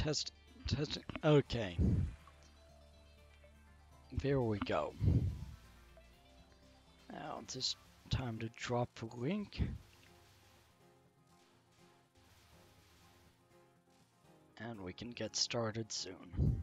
Test. Okay. There we go. Now it's just time to drop the link. And we can get started soon.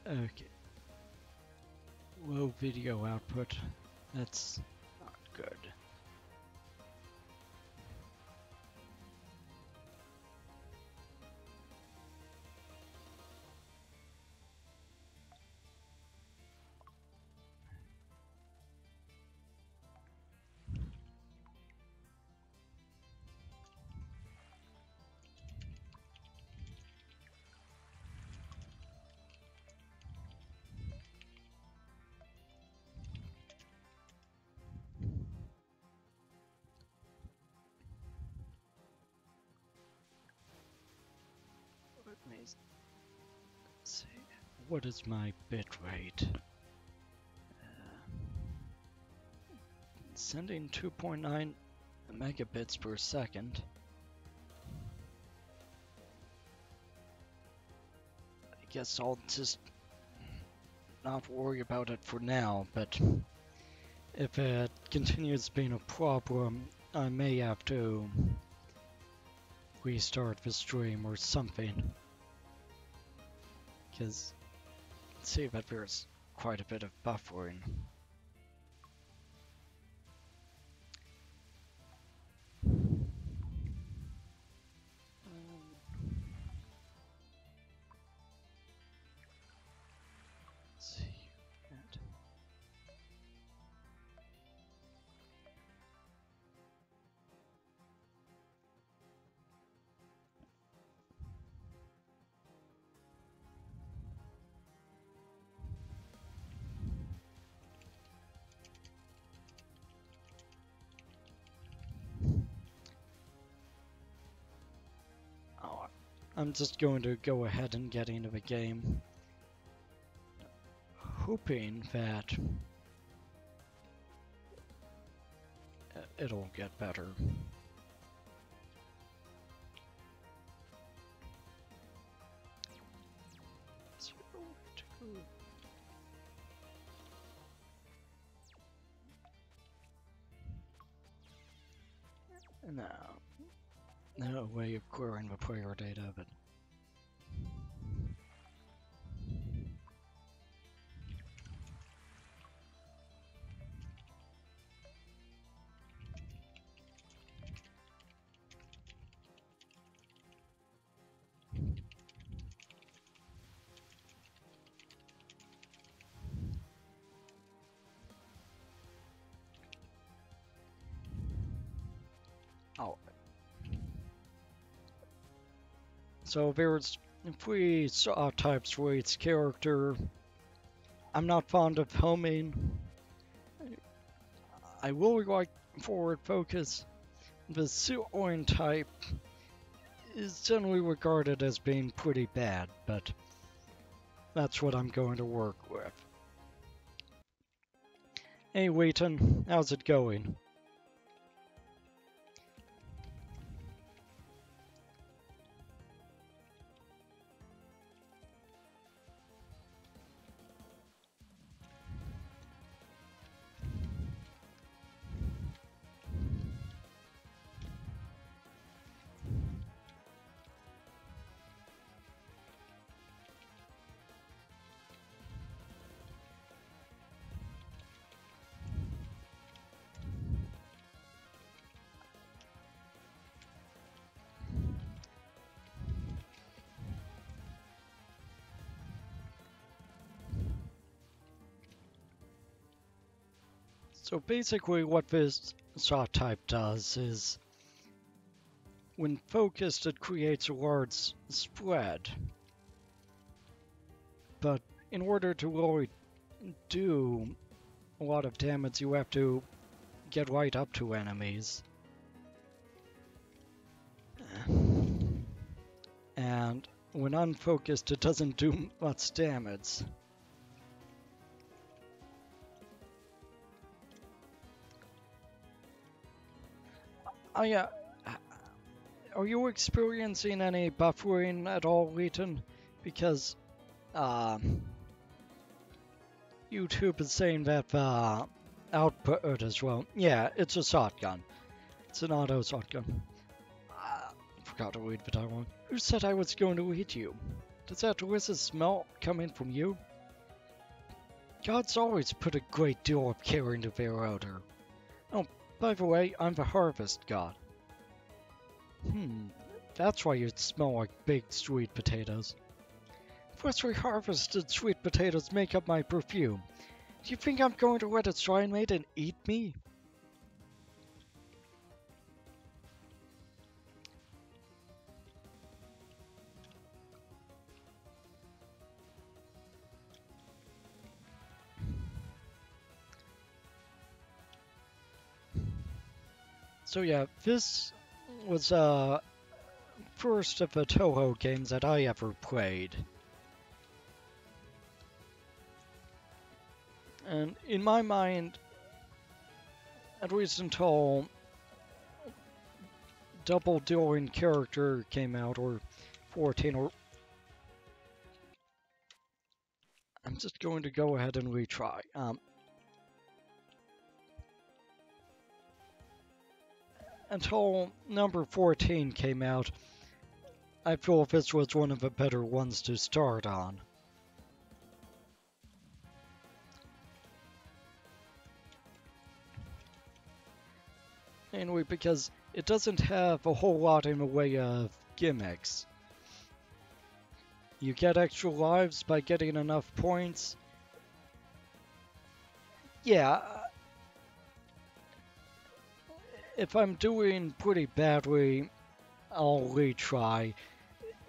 Okay. Low video output. That's not good. Let me see. What is my bit rate? Sending 2.9 megabits per second. I guess I'll just not worry about it for now, but if it continues being a problem, I may have to restart the stream or something. Because see that there's quite a bit of buffering. Let's see that. Oh, I'm just going to go ahead and get into the game, hoping that it'll get better. No way of querying the player data, but oh. So there's 3 types for each character. I'm not fond of homing. I will like forward focus. The suit-oin type is generally regarded as being pretty bad, but that's what I'm going to work with. Hey Wheaton, how's it going? So basically what this shot type does is, when focused, it creates a large spread. But in order to really do a lot of damage, you have to get right up to enemies. And when unfocused, it doesn't do much damage. Are you experiencing any buffering at all, Leighton? Because YouTube is saying that output as well. Yeah, it's a shotgun. It's an auto shotgun. Forgot to read the dialogue. Who said I was going to eat you? Does that delicious smell coming from you? Gods always put a great deal of care into their odor. Oh, by the way, I'm the harvest god. That's why you smell like baked sweet potatoes. Freshly harvested sweet potatoes make up my perfume. Do you think I'm going to let a shrine maiden eat me? So yeah, this was first of the Touhou games that I ever played. And in my mind, at least until Double Dealing Character came out, or 14, or... I'm just going to go ahead and retry. Until number 14 came out, I feel this was one of the better ones to start on. Mainly because it doesn't have a whole lot in the way of gimmicks. You get extra lives by getting enough points. Yeah. If I'm doing pretty badly, I'll retry.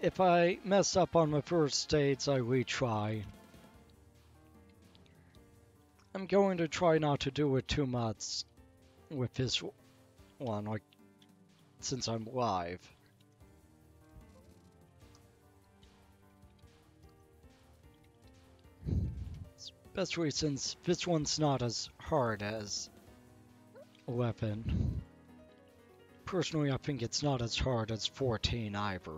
If I mess up on the first stage, I retry. I'm going to try not to do it too much with this one, like, since I'm live. Especially since this one's not as hard as 11. Personally, I think it's not as hard as 14 either.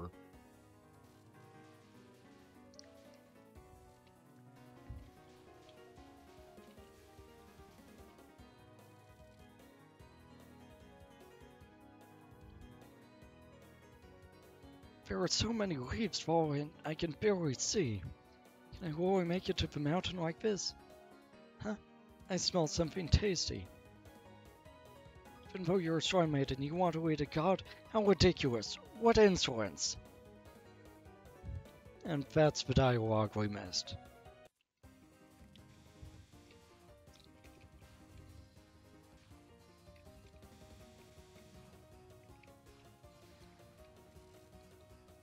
There are so many leaves falling, I can barely see. Can I really make it to the mountain like this? Huh? I smell something tasty. Even though you're a shrine maiden, you want to eat a god? How ridiculous! What insolence! And that's the dialogue we missed.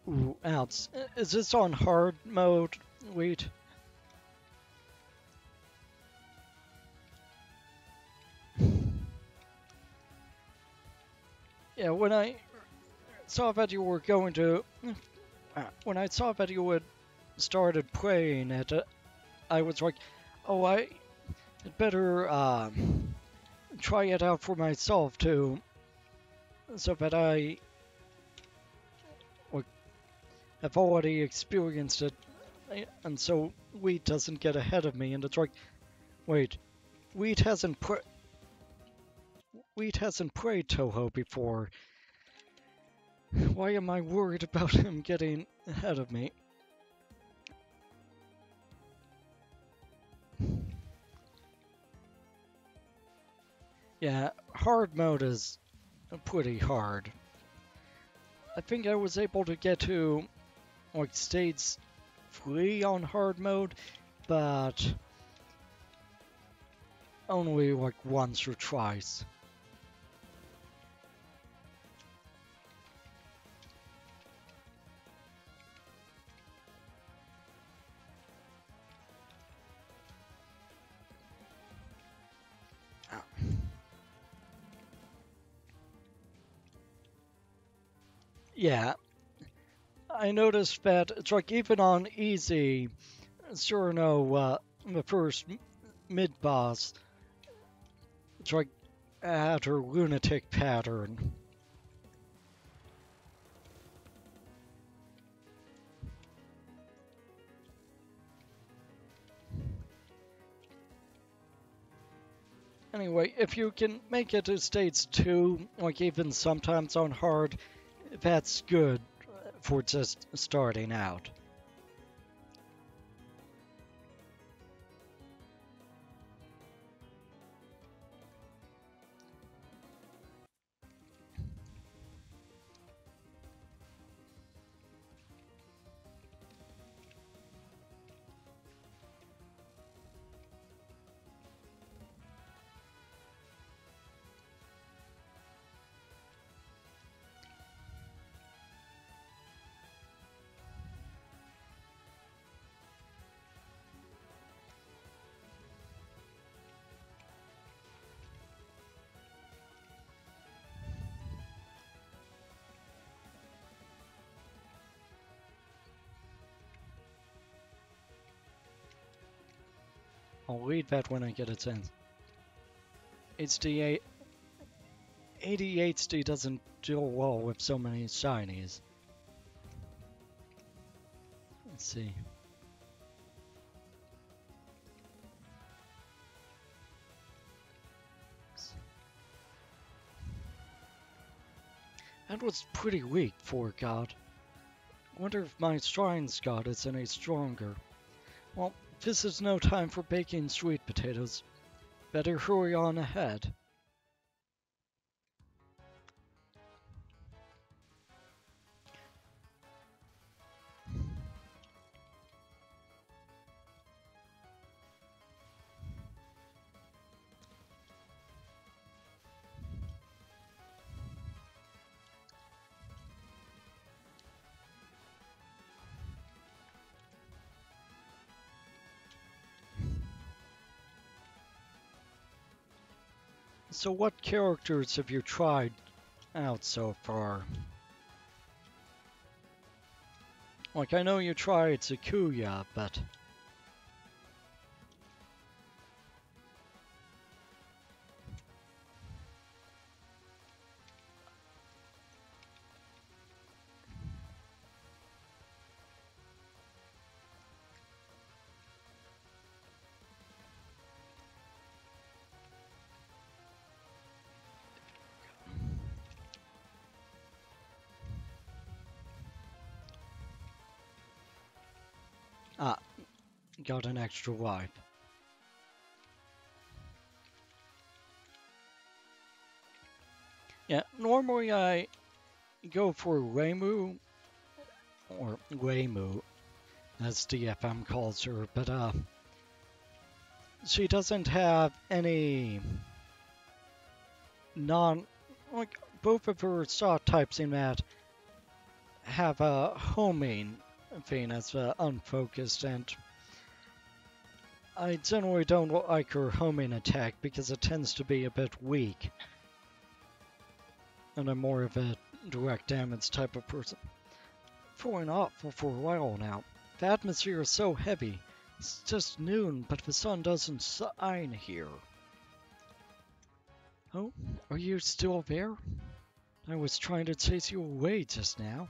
Ooh, ouch. Is this on hard mode? Wait. Yeah, when I saw that you were going to... when I saw that you had started playing it, I was like, oh, I had better try it out for myself too, so that I have already experienced it, and so Wheat doesn't get ahead of me. And it's like, wait, Wheat hasn't played Touhou before. Why am I worried about him getting ahead of me? Yeah, hard mode is pretty hard. I think I was able to get to like stage 3 on hard mode, but only like once or twice. Yeah, I noticed that it's like even on easy, sure no, the first mid boss, it's like had her lunatic pattern. Anyway, if you can make it to states 2, like even sometimes on hard, that's good for just starting out. I'll read that when I get a chance. HD ADHD doesn't deal well with so many shinies. Let's see. That was pretty weak for God. Wonder if my Shrine's God is any stronger. Well, this is no time for baking sweet potatoes. Better hurry on ahead. So what characters have you tried out so far? Like, I know you tried Sakuya, but... Ah, got an extra wipe. Yeah, normally I go for Reimu, or Weimu, as DFM calls her, but she doesn't have any like both of her shot types in that have a homing thing as unfocused, and I generally don't like her homing attack because it tends to be a bit weak, and I'm more of a direct damage type of person. Feeling awful for a while now. The atmosphere is so heavy. It's just noon, but the sun doesn't shine here. Oh, are you still there? I was trying to chase you away just now.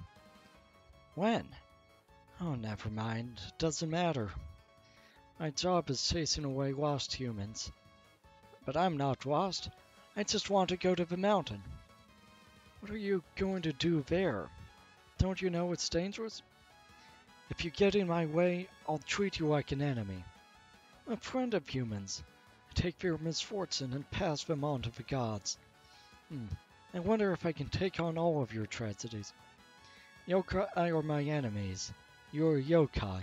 When? Oh, never mind. Doesn't matter. My job is chasing away lost humans. But I'm not lost. I just want to go to the mountain. What are you going to do there? Don't you know it's dangerous? If you get in my way, I'll treat you like an enemy. I'm a friend of humans. I take their misfortune and pass them on to the gods. I wonder if I can take on all of your tragedies. Yokai are my enemies. You're a yokai.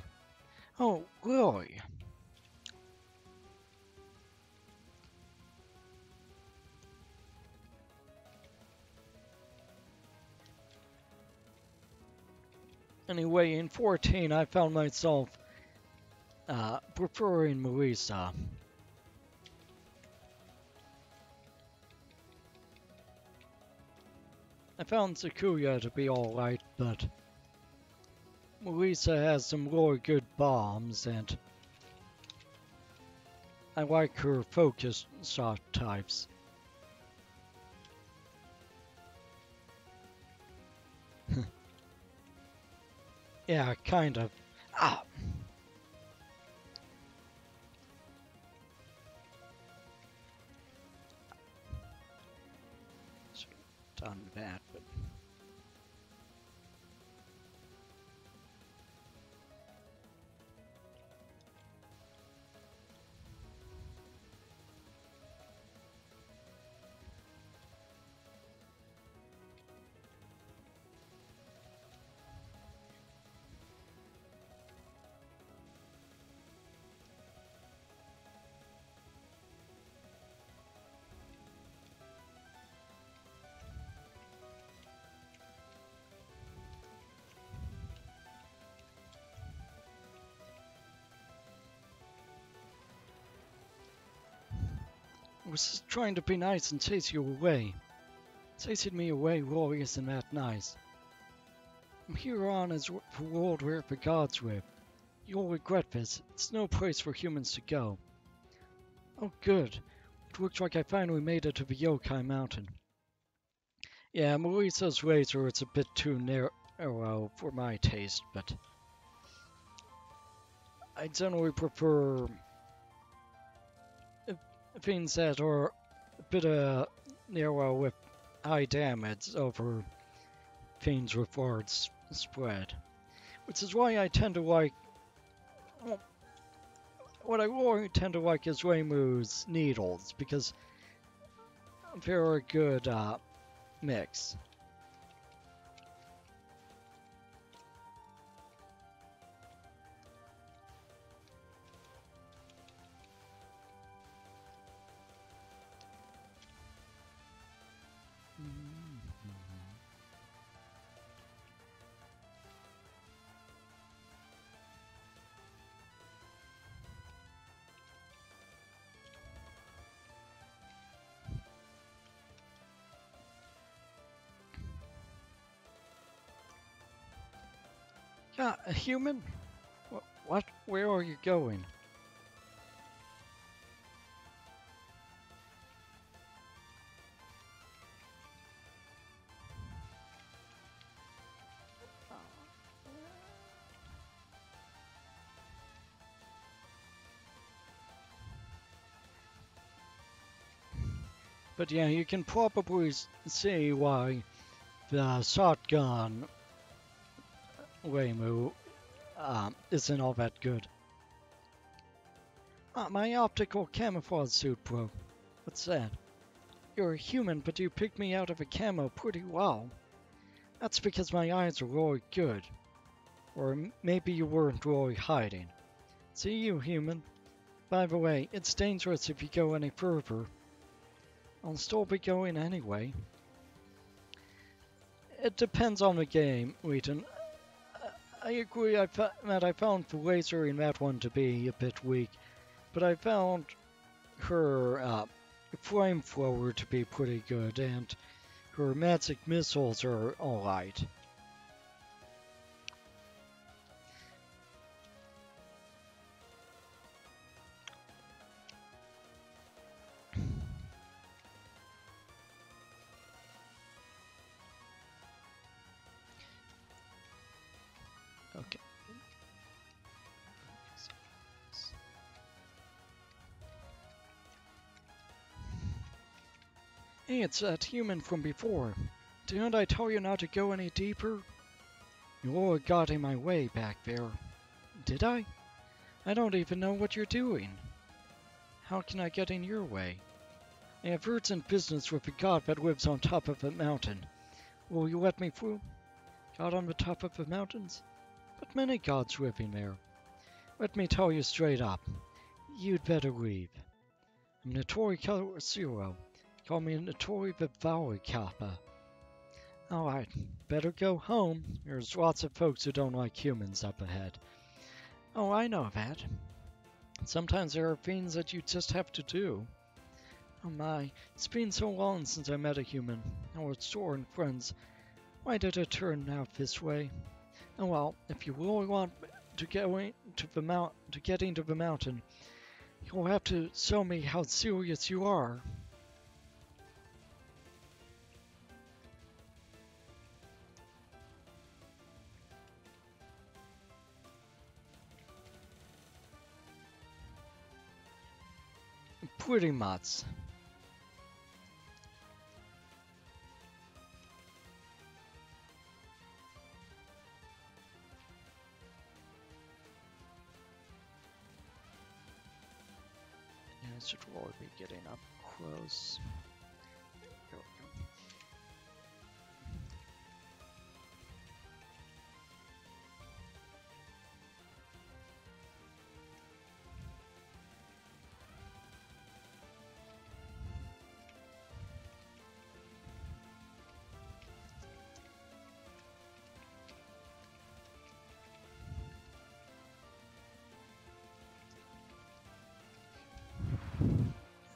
Oh, really? Anyway, in 14, I found myself preferring Melissa. I found Sakuya to be alright, but Melissa has some really good bombs, and I like her focus shot types. Yeah, kind of. Ah! Should've done that, but... I was just trying to be nice and chase you away. Chasing me away really isn't that nice. From here on is the world where the gods live. You'll regret this. It's no place for humans to go. Oh good. It looks like I finally made it to the Yokai Mountain. Yeah, Melissa's laser is a bit too narrow for my taste, but I generally prefer things that are a bit narrow with high damage over things with large spread. Which is why I tend to like... Well, what I really tend to like is Reimu's needles, because they're a good mix. Yeah, a human? What? Where are you going? But yeah, you can probably see why the shotgun Reimu isn't all that good. My optical camouflage suit broke. What's that? You're a human, but you picked me out of a camo pretty well. That's because my eyes are really good. Or maybe you weren't really hiding. See you, human. By the way, it's dangerous if you go any further. I'll still be going anyway. It depends on the game, Wheaton. I agree that I found the laser in that one to be a bit weak, but I found her flamethrower to be pretty good, and her magic missiles are alright. Okay. Hey, it's that human from before. Didn't I tell you not to go any deeper? You all got in my way back there. Did I? I don't even know what you're doing. How can I get in your way? I have urgent business with the god that lives on top of the mountain. Will you let me through? God on the top of the mountains? But many gods living there. Let me tell you straight up. You'd better leave. I'm Notori Zero. Call me Notori the Valley Kappa. Alright, better go home. There's lots of folks who don't like humans up ahead. Oh, I know that. Sometimes there are things that you just have to do. Oh my, it's been so long since I met a human. Our store friends. Why did it turn out this way? Oh well, if you really want to get into the mountain, you'll have to show me how serious you are. Pretty much. Yeah, I should really be getting up close.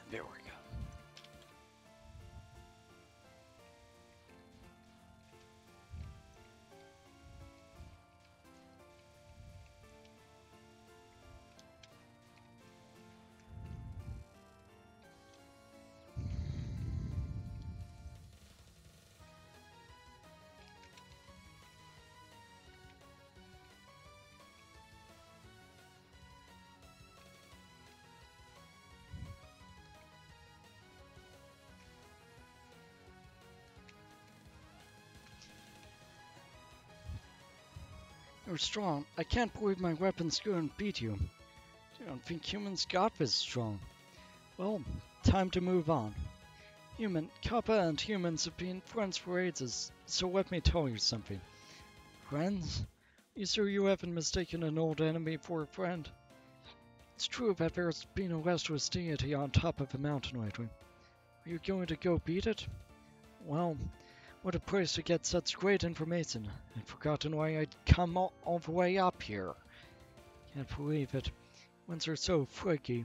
There we go. There we go. You're strong. I can't believe my weapons couldn't beat you. I don't think humans got this strong. Well, time to move on. Kappa and humans have been friends for ages, so let me tell you something. Friends? You sure you haven't mistaken an old enemy for a friend? It's true that there's been a restless deity on top of the mountain lately. Are you going to go beat it? Well, what a place to get such great information. I'd forgotten why I'd come all the way up here. Can't believe it. Ones are so flaky.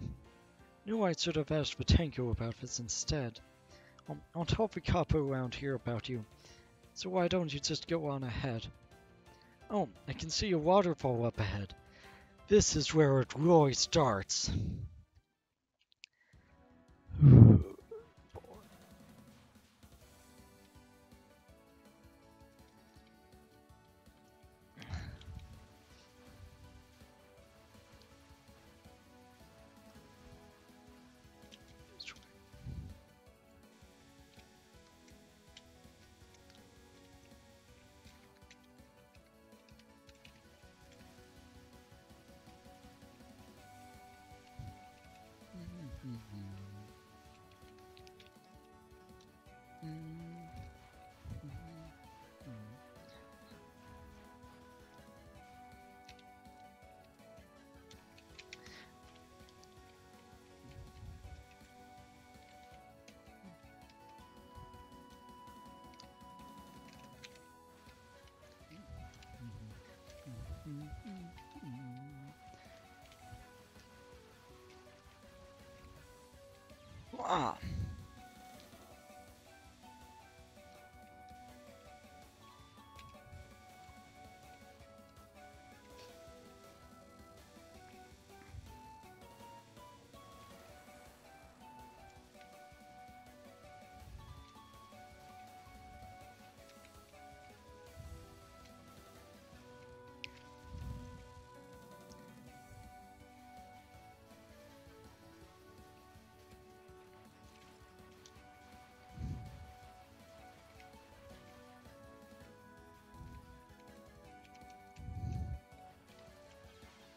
Knew I should have asked the Tango about this instead. I'll tell the cop around here about you. So why don't you just go on ahead? Oh, I can see a waterfall up ahead. This is where it really starts. Ah.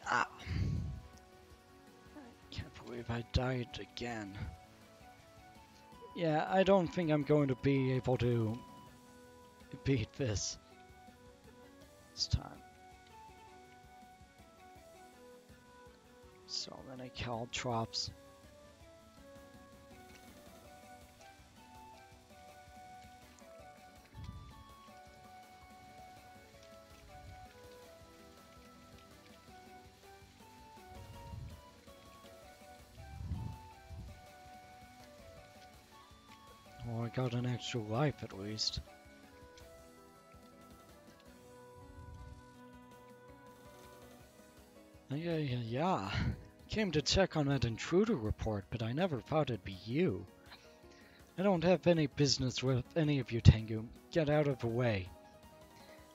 Ah. Can't believe I died again. Yeah, I don't think I'm going to be able to beat this time. So many caltrops. Well, I got an extra life at least. Yeah. Came to check on that intruder report, but I never thought it'd be you. I don't have any business with any of you, Tengu. Get out of the way.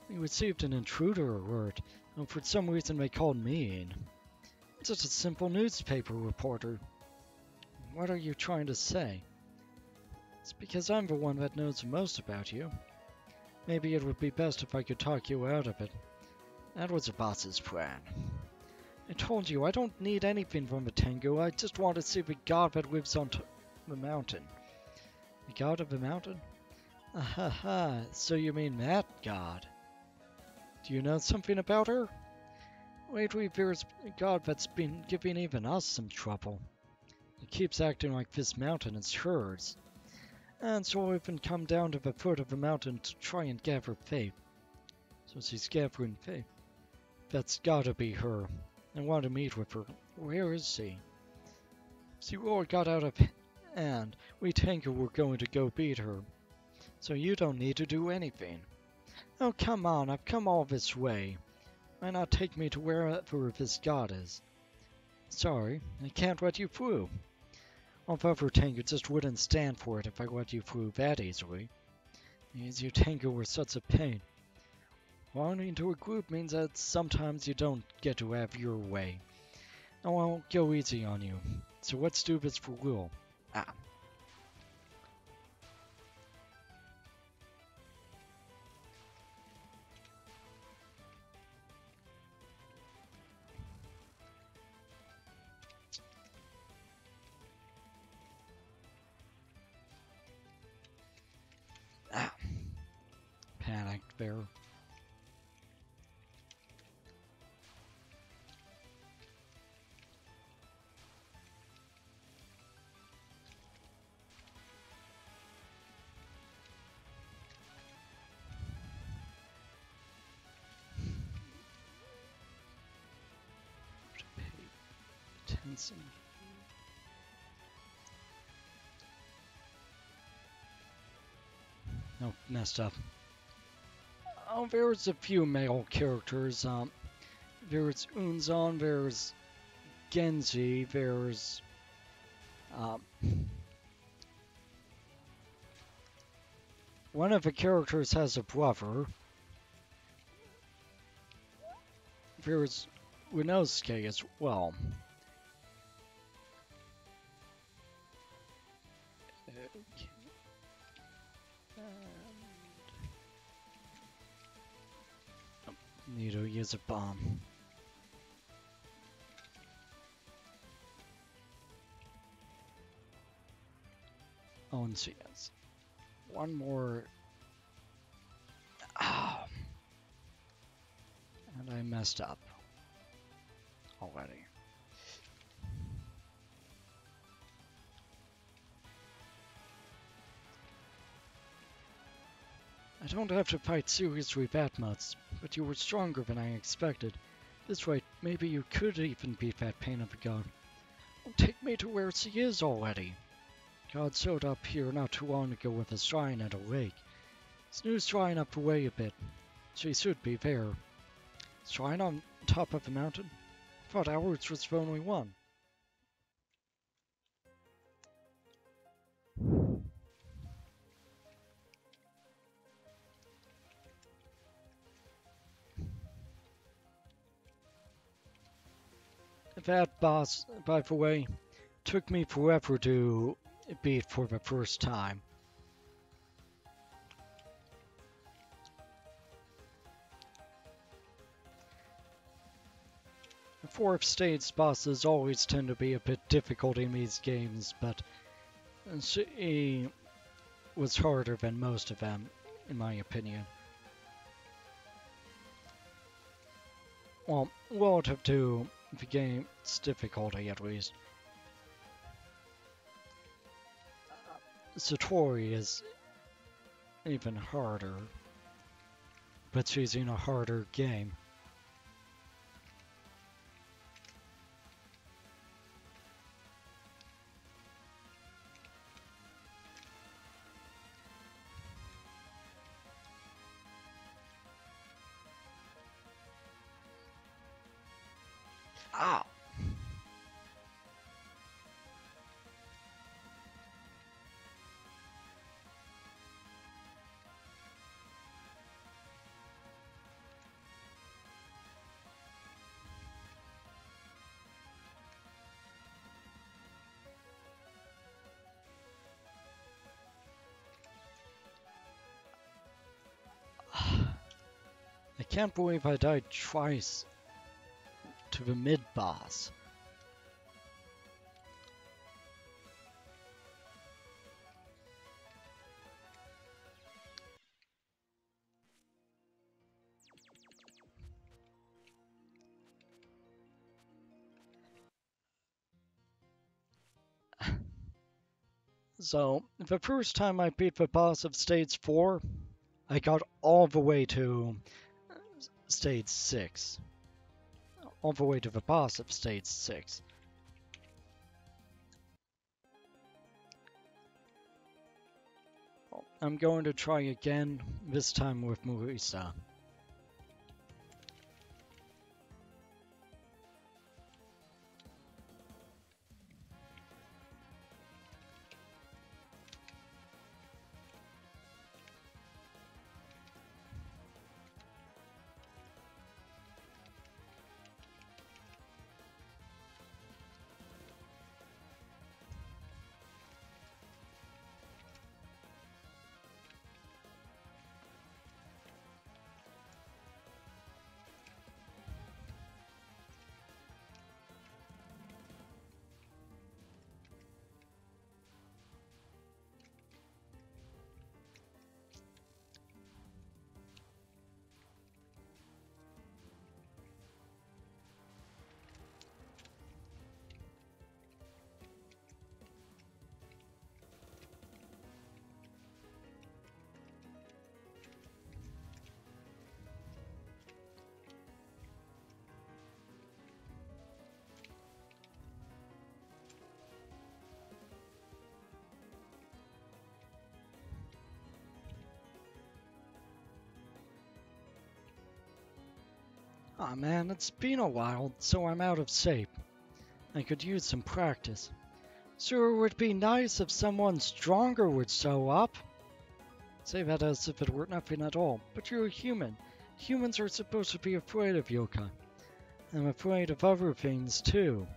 We received an intruder alert, and for some reason they called me in. I'm just a simple newspaper reporter. What are you trying to say? It's because I'm the one that knows the most about you. Maybe it would be best if I could talk you out of it. That was the boss's plan. I told you, I don't need anything from the Tengu. I just want to see the god that lives on the mountain. The god of the mountain? Ahaha, so you mean that god. Do you know something about her? Lately, there's a god that's been giving even us some trouble. He keeps acting like this mountain is hers. And so I've been come down to the foot of the mountain to try and gather faith. So she's gathering faith. That's gotta be her. I want to meet with her. Where is she? She all got out of hand. We Tengu were going to go beat her. So you don't need to do anything. Oh, come on, I've come all this way. Why not take me to wherever this god is? Sorry, I can't let you through. Although Tengu just wouldn't stand for it if I let you through that easily. These you Tengu were such a pain. Belonging to a group means that sometimes you don't get to have your way. I won't go easy on you, so let's do this for real. Ah. Ah. Panicked there. Tensing. Oh, messed up. Oh, there's a few male characters. There's Unzon, there's Genji, there's one of the characters has a brother. There's Rinosuke as well. Need to use a bomb. Oh, and she has one more. Oh. And I messed up already. I don't have to fight seriously that much, but you were stronger than I expected. This way, maybe you could even beat that pain of a god. Well, take me to where she is already. God showed up here not too long ago with a shrine at a lake. This new shrine up the way a bit. She should be there. Shrine on top of the mountain? I thought ours was the only one. That boss, by the way, took me forever to beat for the first time. The fourth stage bosses always tend to be a bit difficult in these games, but she was harder than most of them, in my opinion. Well, relative to the game's difficulty, at least. Satori is even harder, but she's in a harder game. Ow! I can't believe I died twice to the mid-boss. So, the first time I beat the boss of stage 4, I got all the way to stage 6. All the way to the boss of stage 6. I'm going to try again, this time with Marisa. Aw man, it's been a while, so I'm out of shape. I could use some practice. Sure, it would be nice if someone stronger would show up. Say that as if it were nothing at all, but you're a human. Humans are supposed to be afraid of yokai. I'm afraid of other things too.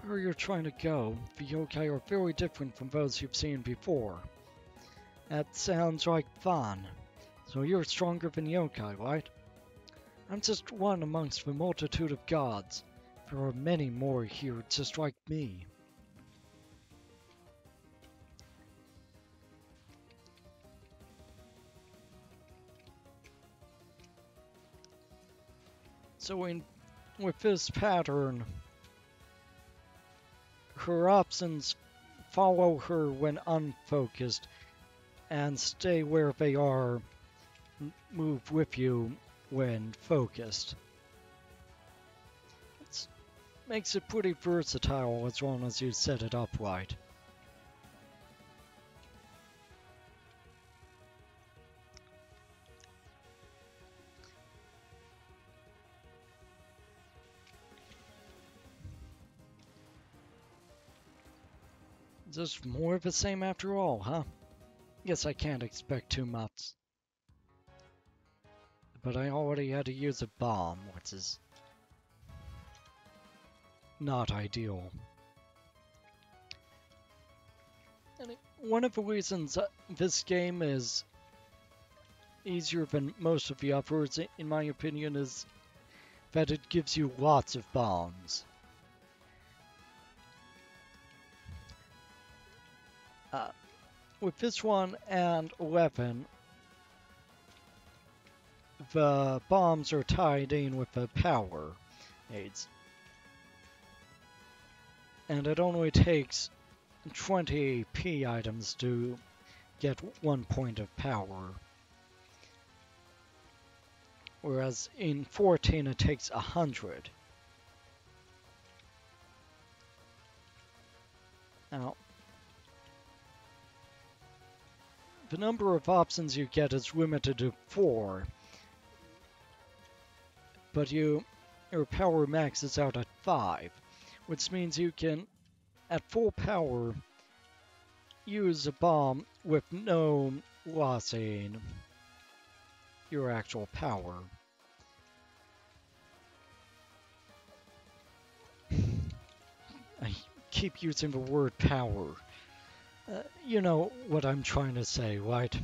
Where you're trying to go, the yokai are very different from those you've seen before. That sounds like fun. So you're stronger than yokai, right? I'm just one amongst the multitude of gods. There are many more here just like me. So with this pattern, her options follow her when unfocused and stay where they are, move with you when focused. It makes it pretty versatile as long as you set it up right. Just more of the same after all, huh? Guess I can't expect too much. But I already had to use a bomb, which is not ideal. And one of the reasons this game is easier than most of the others, in my opinion, is that it gives you lots of bombs. With this one and 11, the bombs are tied in with the power aids. And it only takes 20 P items to get 1 point of power. Whereas in 14 it takes 100. Now, the number of options you get is limited to 4. But you your power maxes out at 5, which means you can, at full power, use a bomb with no lossing your actual power. I keep using the word power. You know what I'm trying to say, right?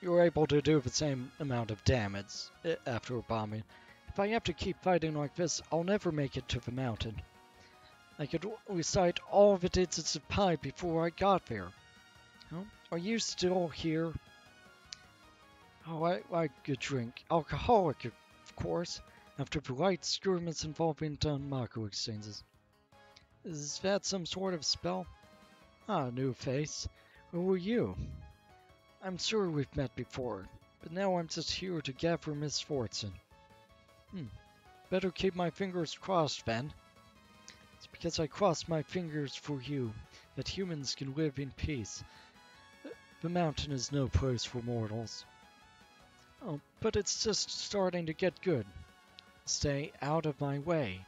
You're able to do the same amount of damage after bombing. If I have to keep fighting like this, I'll never make it to the mountain. I could recite all the digits of pi before I got there. Huh? Are you still here? Oh, I like a drink. Alcoholic, of course. After polite skirmishes involving Danmaku exchanges. Is that some sort of spell? Ah, new face. Who are you? I'm sure we've met before, but now I'm just here to gather misfortune. Better keep my fingers crossed, then. It's because I crossed my fingers for you that humans can live in peace. The mountain is no place for mortals. Oh, but it's just starting to get good. Stay out of my way.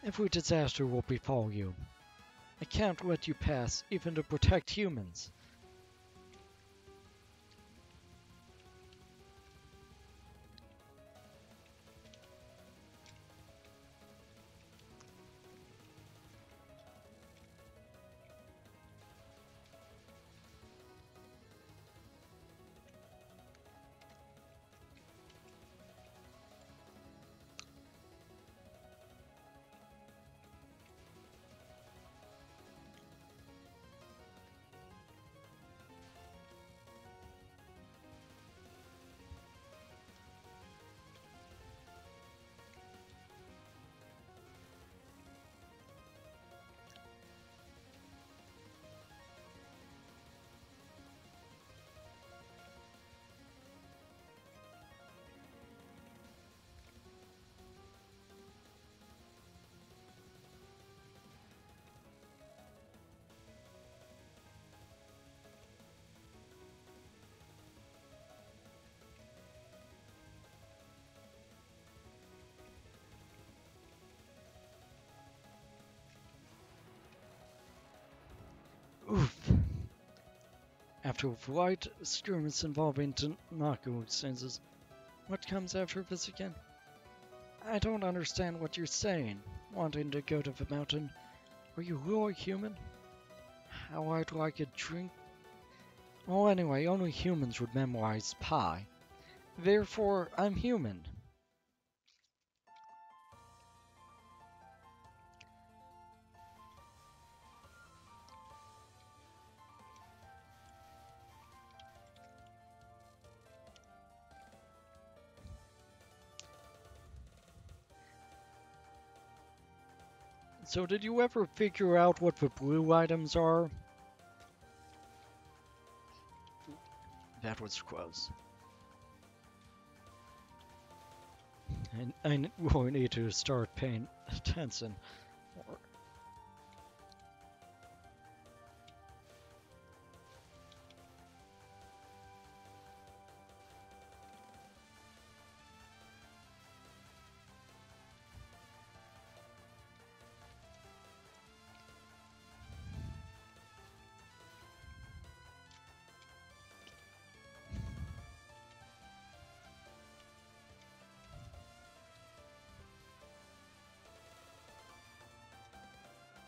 Every disaster will befall you. I can't let you pass, even to protect humans. Oof. After a flight skirmish involving Danmaku exchanges, what comes after this again? I don't understand what you're saying. Wanting to go to the mountain. Are you really human? How I'd like a drink. Well, anyway, only humans would memorize pi. Therefore, I'm human. So did you ever figure out what the blue items are? That was close. I really need to start paying attention.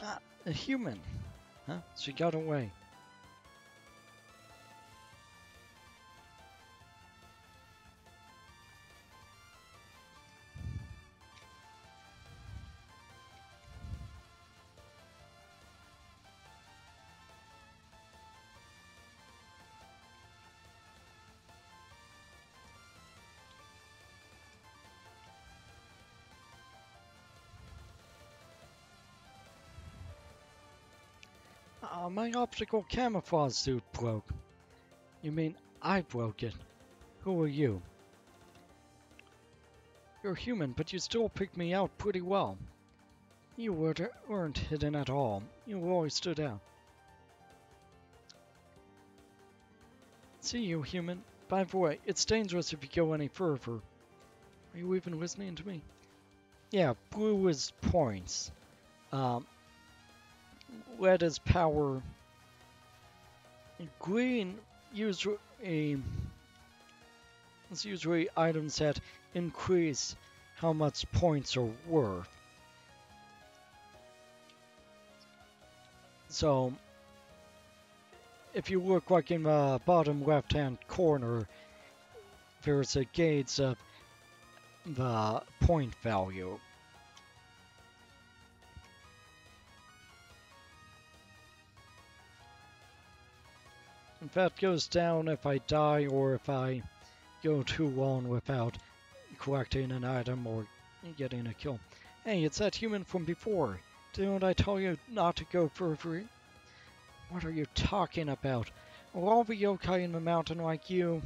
Ah, a human. Huh? She got away. My optical camouflage suit broke. You mean I broke it? Who are you? You're human, but you still picked me out pretty well. You weren't hidden at all. You always stood out. See you, human. By the way, it's dangerous if you go any further. Are you even listening to me? Yeah, blue is points. Um, Red is power. Green usually is usually items that increase how much points are worth. So, if you look like in the bottom left-hand corner, there's a gauge of the point value. If that goes down if I die or if I go too long without collecting an item or getting a kill. Hey, it's that human from before. Didn't I tell you not to go further? What are you talking about? Will all the yokai in the mountain like you?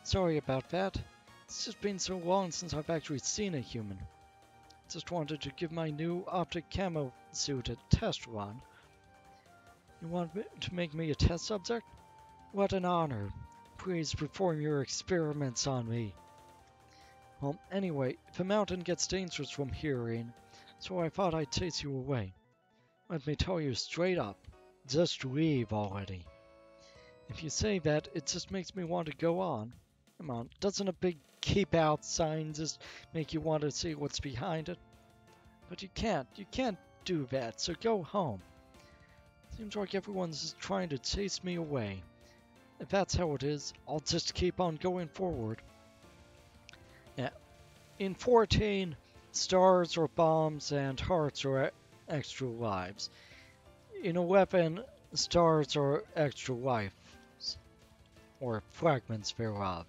Sorry about that. It's just been so long since I've actually seen a human. Just wanted to give my new optic camo suit a test run. You want to make me a test subject? What an honor. Please perform your experiments on me. Well, anyway, the mountain gets dangerous from here in, so I thought I'd chase you away. Let me tell you straight up, just leave already. If you say that, it just makes me want to go on. Come on, doesn't a big keep out sign just make you want to see what's behind it? But you can't do that, so go home. Seems like everyone's just trying to chase me away. If that's how it is, I'll just keep on going forward. Yeah. In 14, stars or bombs and hearts are extra lives. In 11, stars are extra lives, or fragments thereof.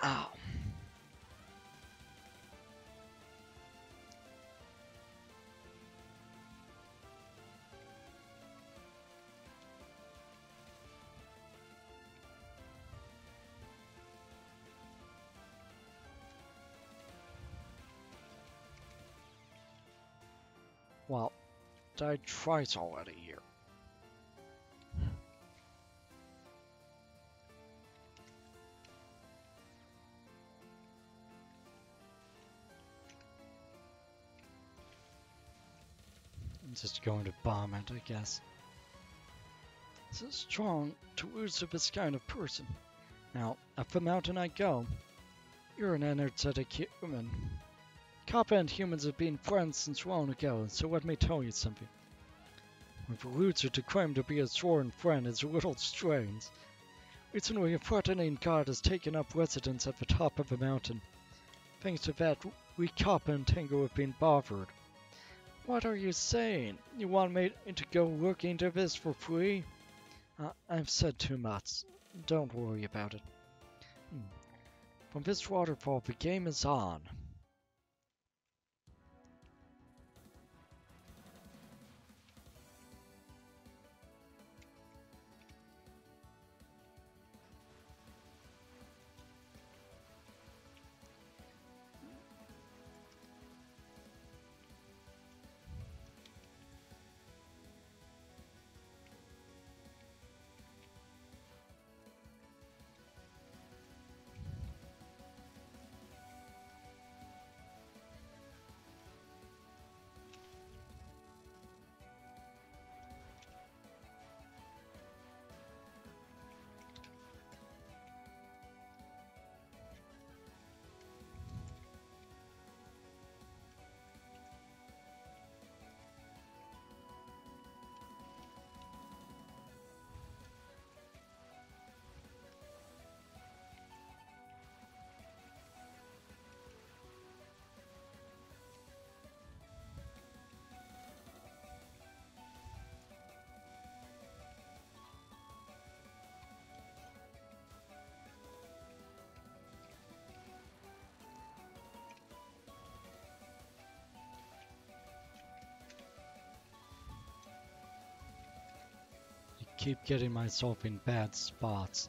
Ow. Well, died twice already here. I'm just going to bomb it, I guess. So strong to lose to this kind of person. Now, up the mountain I go. You're an energetic human. Kappa and humans have been friends since long ago, so let me tell you something. If a loser to claim to be a sworn friend is a little strange. Recently, a threatening god has taken up residence at the top of the mountain. Thanks to that, we Kappa and Tango have been bothered. What are you saying? You want me to go look into this for free? I've said too much. Don't worry about it. From this waterfall, the game is on. keep getting myself in bad spots.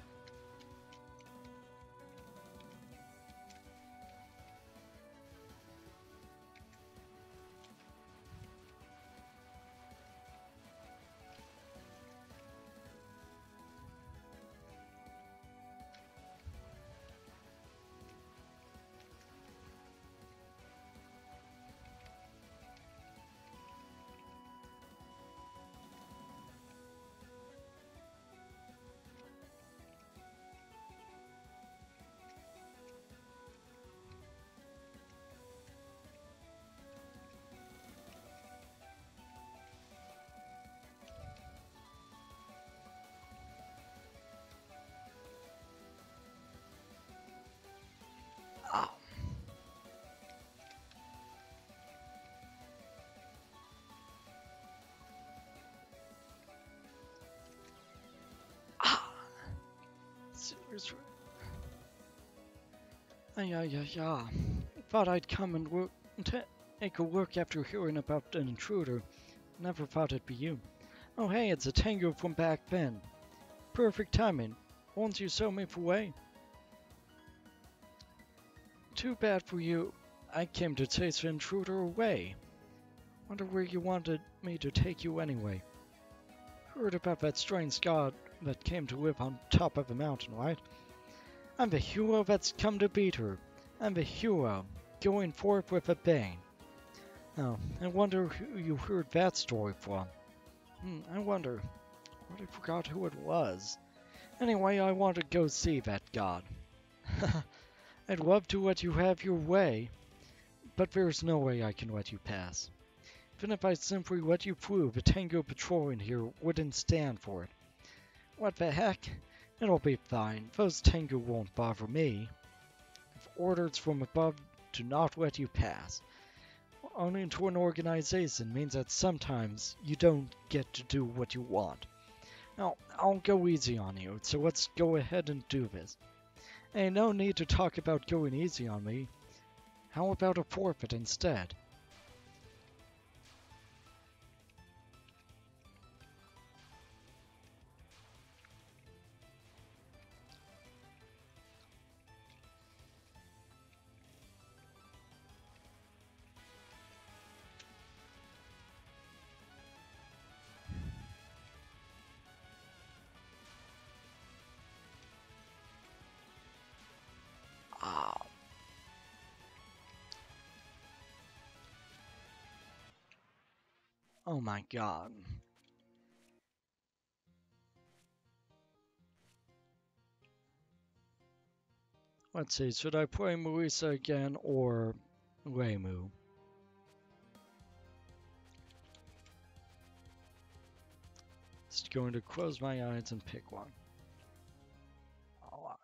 Ah. Ah. Seriously. Yeah. Thought I'd come and take a look after hearing about an intruder. Never thought it'd be you. Oh hey, it's a tango from back then. Perfect timing. Won't you show me the way? Too bad for you. I came to chase the intruder away. Wonder where you wanted me to take you anyway. Heard about that strange god that came to live on top of the mountain, right? I'm the hero that's come to beat her. I'm the hero, going forth with a bang. Oh, I wonder who you heard that story from. I wonder. I forgot who it was. Anyway, I want to go see that god. I'd love to let you have your way, but there's no way I can let you pass. Even if I simply let you through, the Tango patrol in here wouldn't stand for it. What the heck? It'll be fine. Those Tango won't bother me. If orders from above do not let you pass. Only into an organization means that sometimes you don't get to do what you want. Now, I'll go easy on you, so let's go ahead and do this. Hey, no need to talk about going easy on me. How about a forfeit instead? Ah. Oh my god. Let's see, should I play Marisa again or Reimu? Just going to close my eyes and pick one. Oh,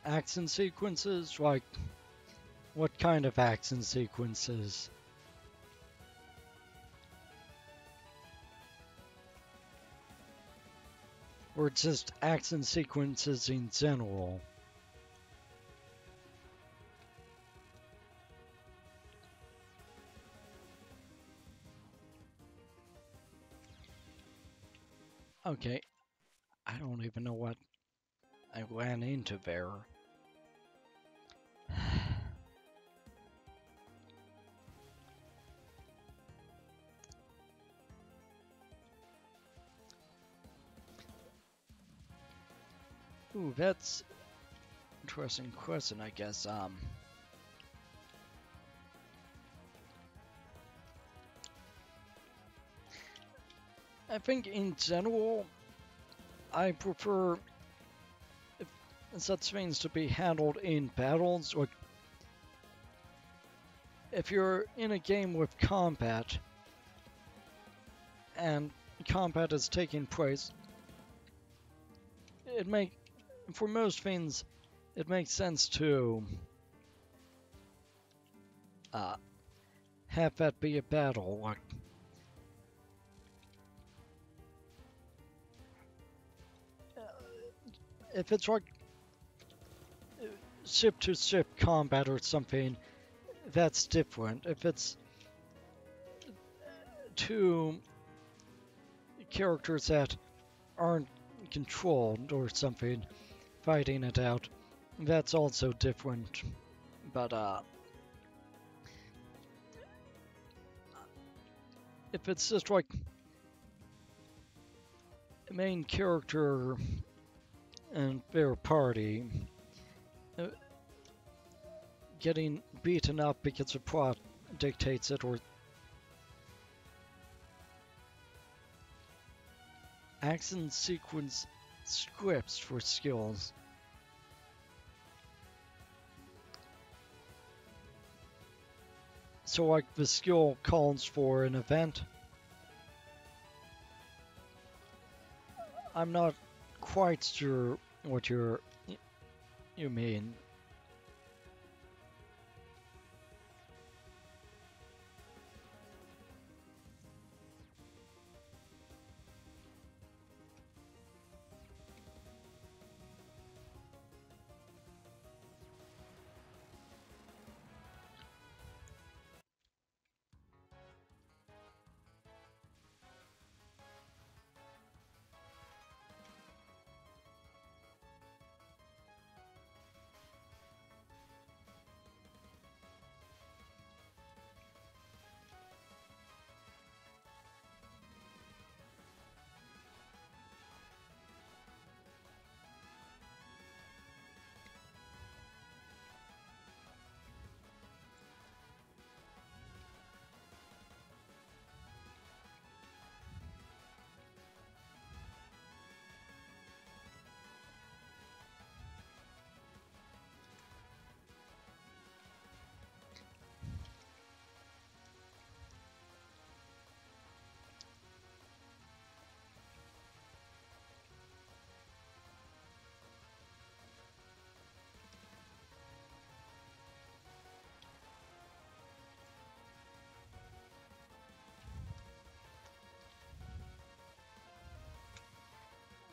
Action sequences? Like, what kind of action sequences? Or just action sequences in general? Okay, I don't even know what I ran into there. Ooh, that's interesting question, I guess. I think in general, I prefer such things to be handled in battles. Or if you're in a game with combat, and combat is taking place, for most things, it makes sense to uh, have that be a battle. Like, if it's like ship to ship combat or something, that's different. If it's two characters that aren't controlled or something fighting it out, that's also different. But if it's just like the main character and their party uh, getting beaten up because the plot dictates it, or action sequence scripts for skills. So like the skill calls for an event. I'm not quite sure what you mean.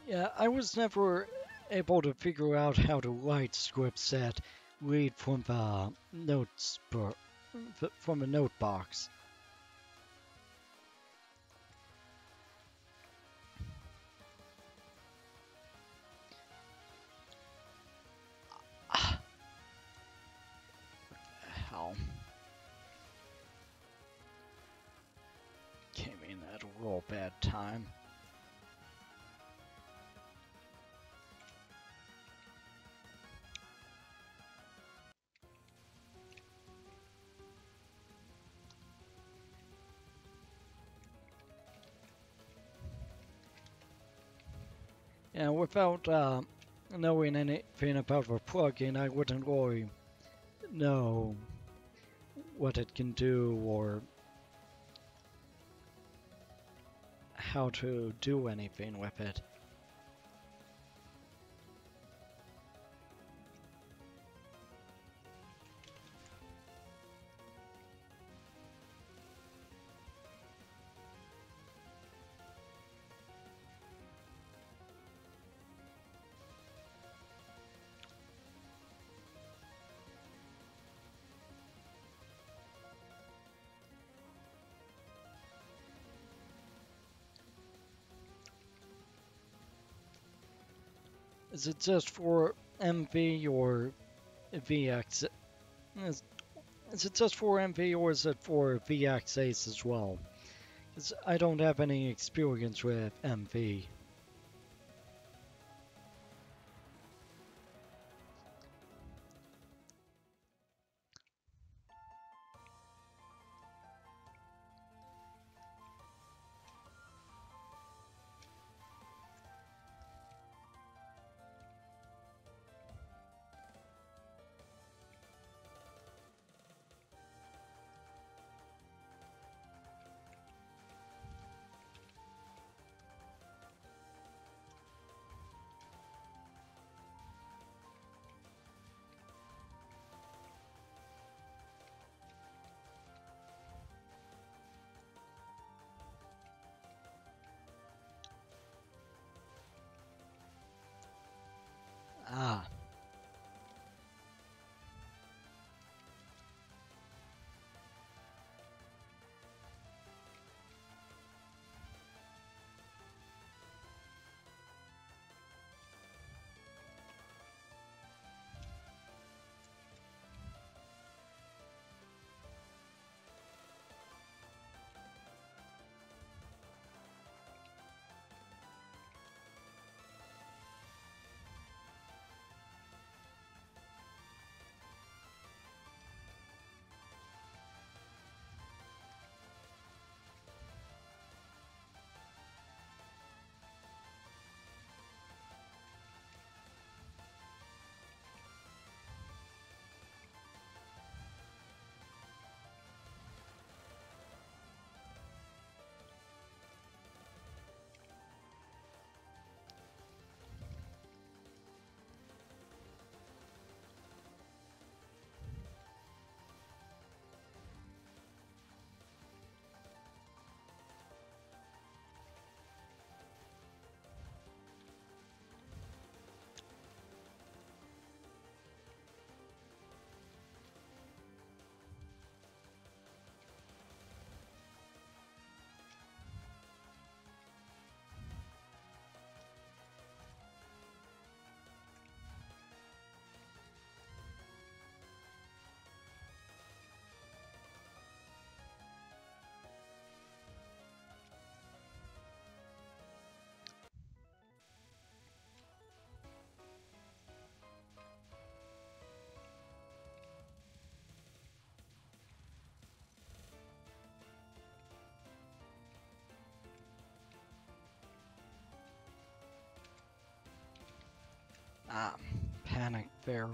Yeah, I was never able to figure out how to write scripts that read from the from a note box. Hell, came in at a real bad time. Yeah, without knowing anything about the plugin, I wouldn't really know what it can do or how to do anything with it. Is it just for MV or VX? Is, is it just for MV or is it for VX Ace as well? Because I don't have any experience with MV. Ah, ah, panic there.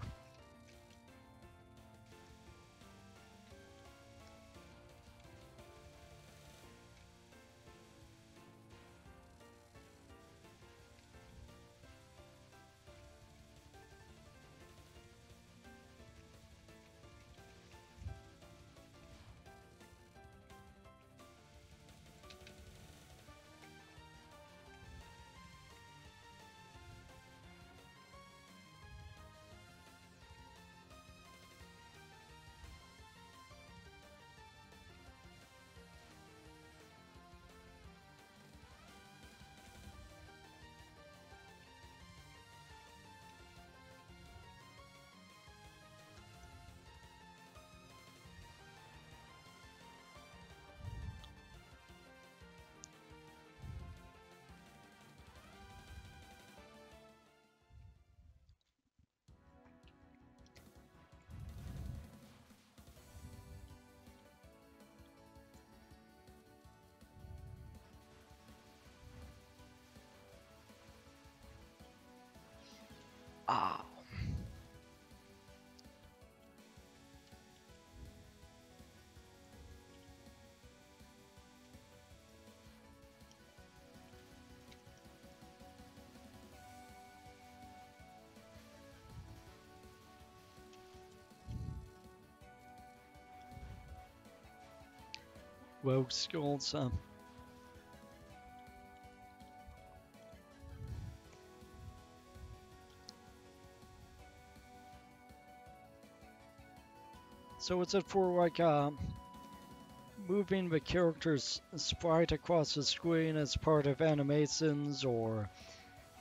Ah, rogue skulls. So is it for like moving the character's sprite across the screen as part of animations, or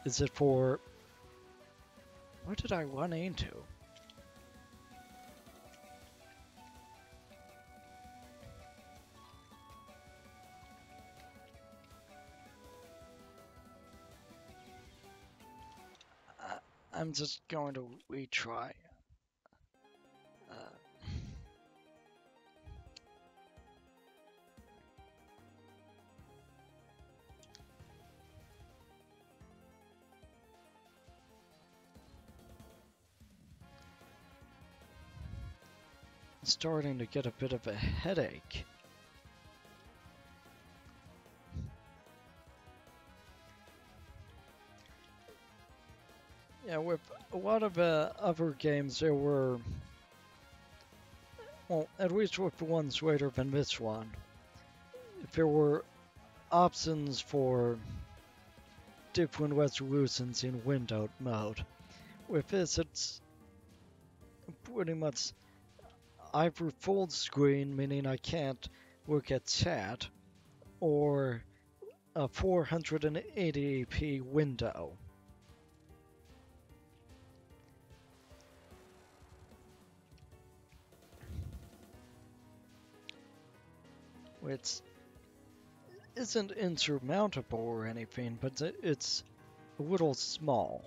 is it for What did I run into? I'm just going to retry. Uh, Starting to get a bit of a headache. Yeah, with a lot of other games, there were, well, at least with the ones later than this one, there were options for different resolutions in windowed mode. With this, it's pretty much either full screen, meaning I can't look at chat, or a 480p window. Which isn't insurmountable or anything, but it's a little small.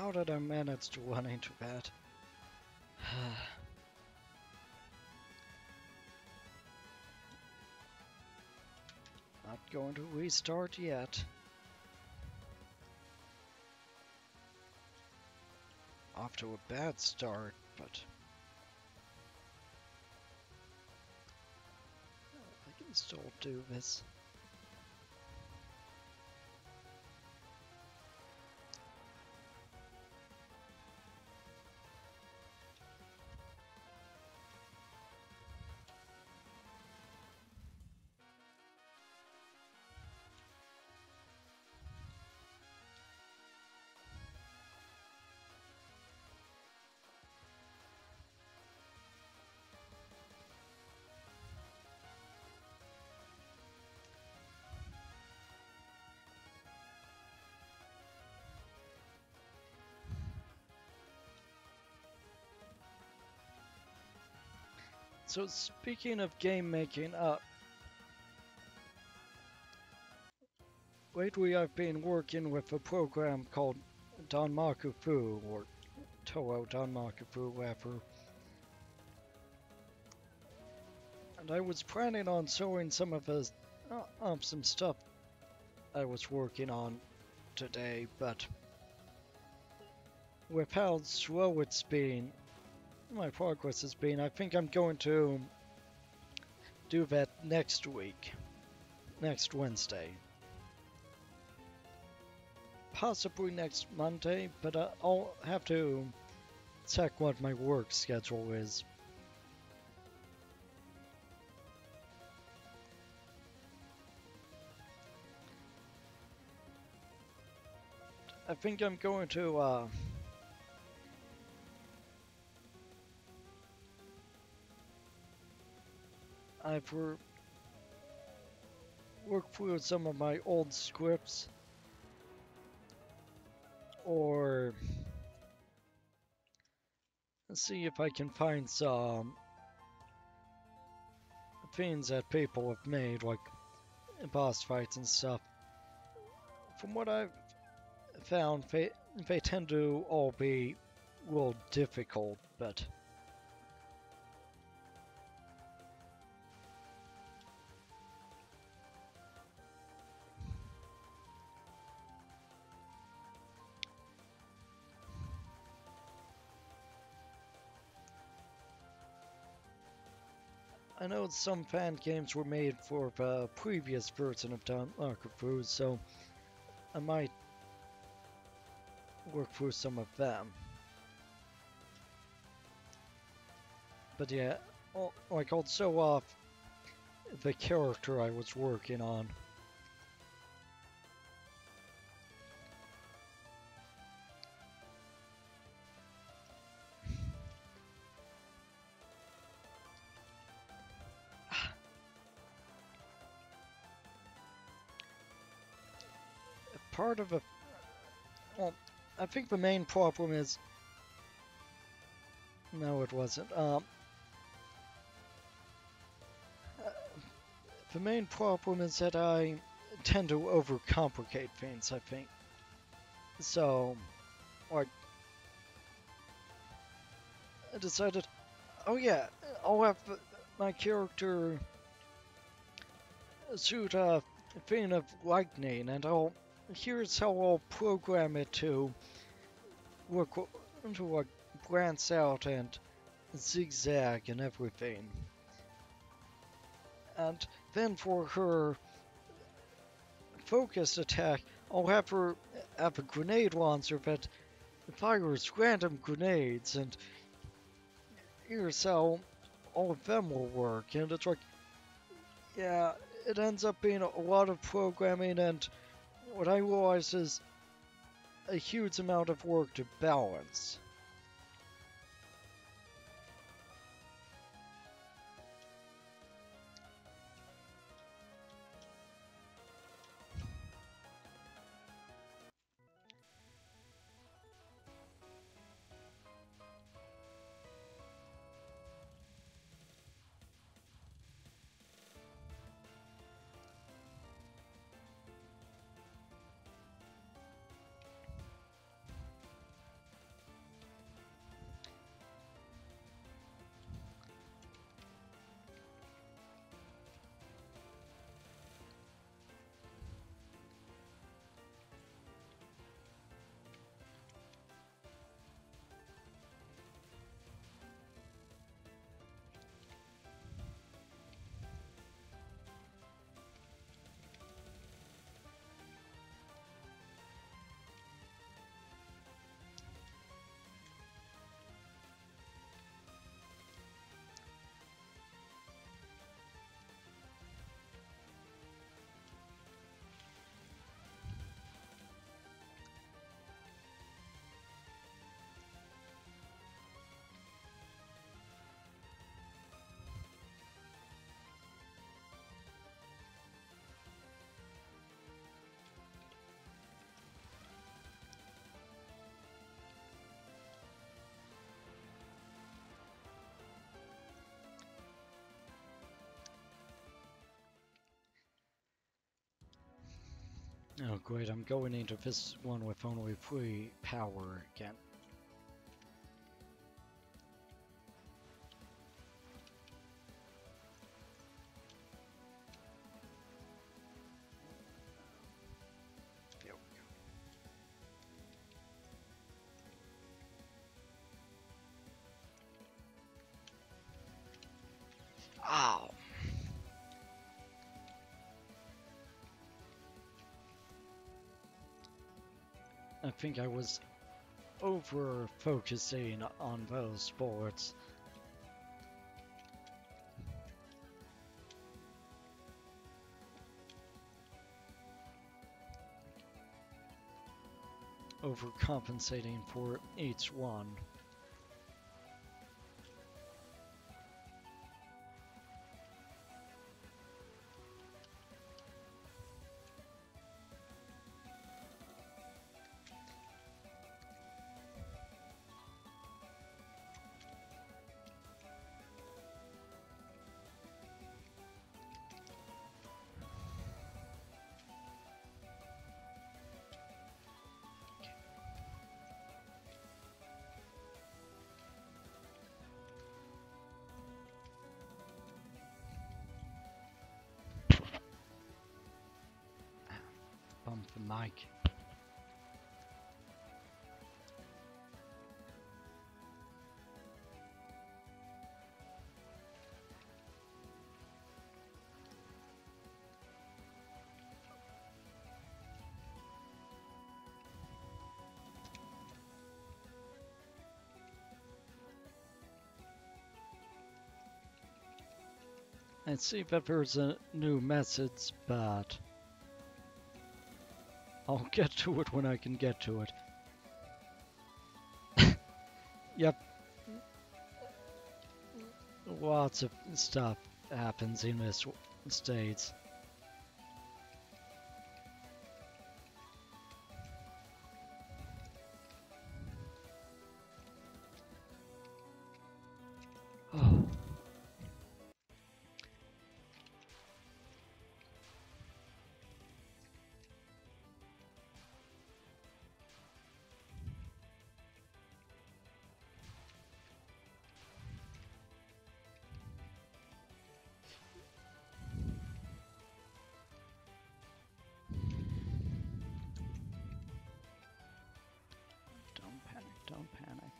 How did I manage to run into that? Not going to restart yet. Off to a bad start, but I can still do this. So speaking of game making, lately I've been working with a program called Danmakufu, or Touhou Danmakufu, whatever. And I was planning on showing some of the some stuff I was working on today, but with how slow it's been, my progress has been, I think I'm going to do that next week, next Wednesday. Possibly next Monday, but I'll have to check what my work schedule is. I think I'm going to either work through some of my old scripts or see if I can find some things that people have made, like boss fights and stuff. From what I've found, they tend to all be real difficult, but I know some fan games were made for the previous version of Touhou, so I might work through some of them. But yeah, like I'll show off the character I was working on. Part of a well, I think the main problem is no, it wasn't. The main problem is that I tend to overcomplicate things. I think so. Like I decided, oh yeah, I'll have my character shoot a thing of lightning, and here's how I'll program it to work to like glance out and zigzag and everything. And then for her focused attack, I'll have her have a grenade launcher that fires random grenades, and here's how all of them will work. And it's like, yeah, it ends up being a lot of programming, and what I realize is a huge amount of work to balance. Oh great, I'm going into this one with only 3 power again. There we go. Ow! I think I was over focusing on those sports. Overcompensating for each one. Bump the mic. I see that there's a new message, but I'll get to it when I can get to it. Yep. Lots of stuff happens in this state. Oh. Don't panic, don't panic.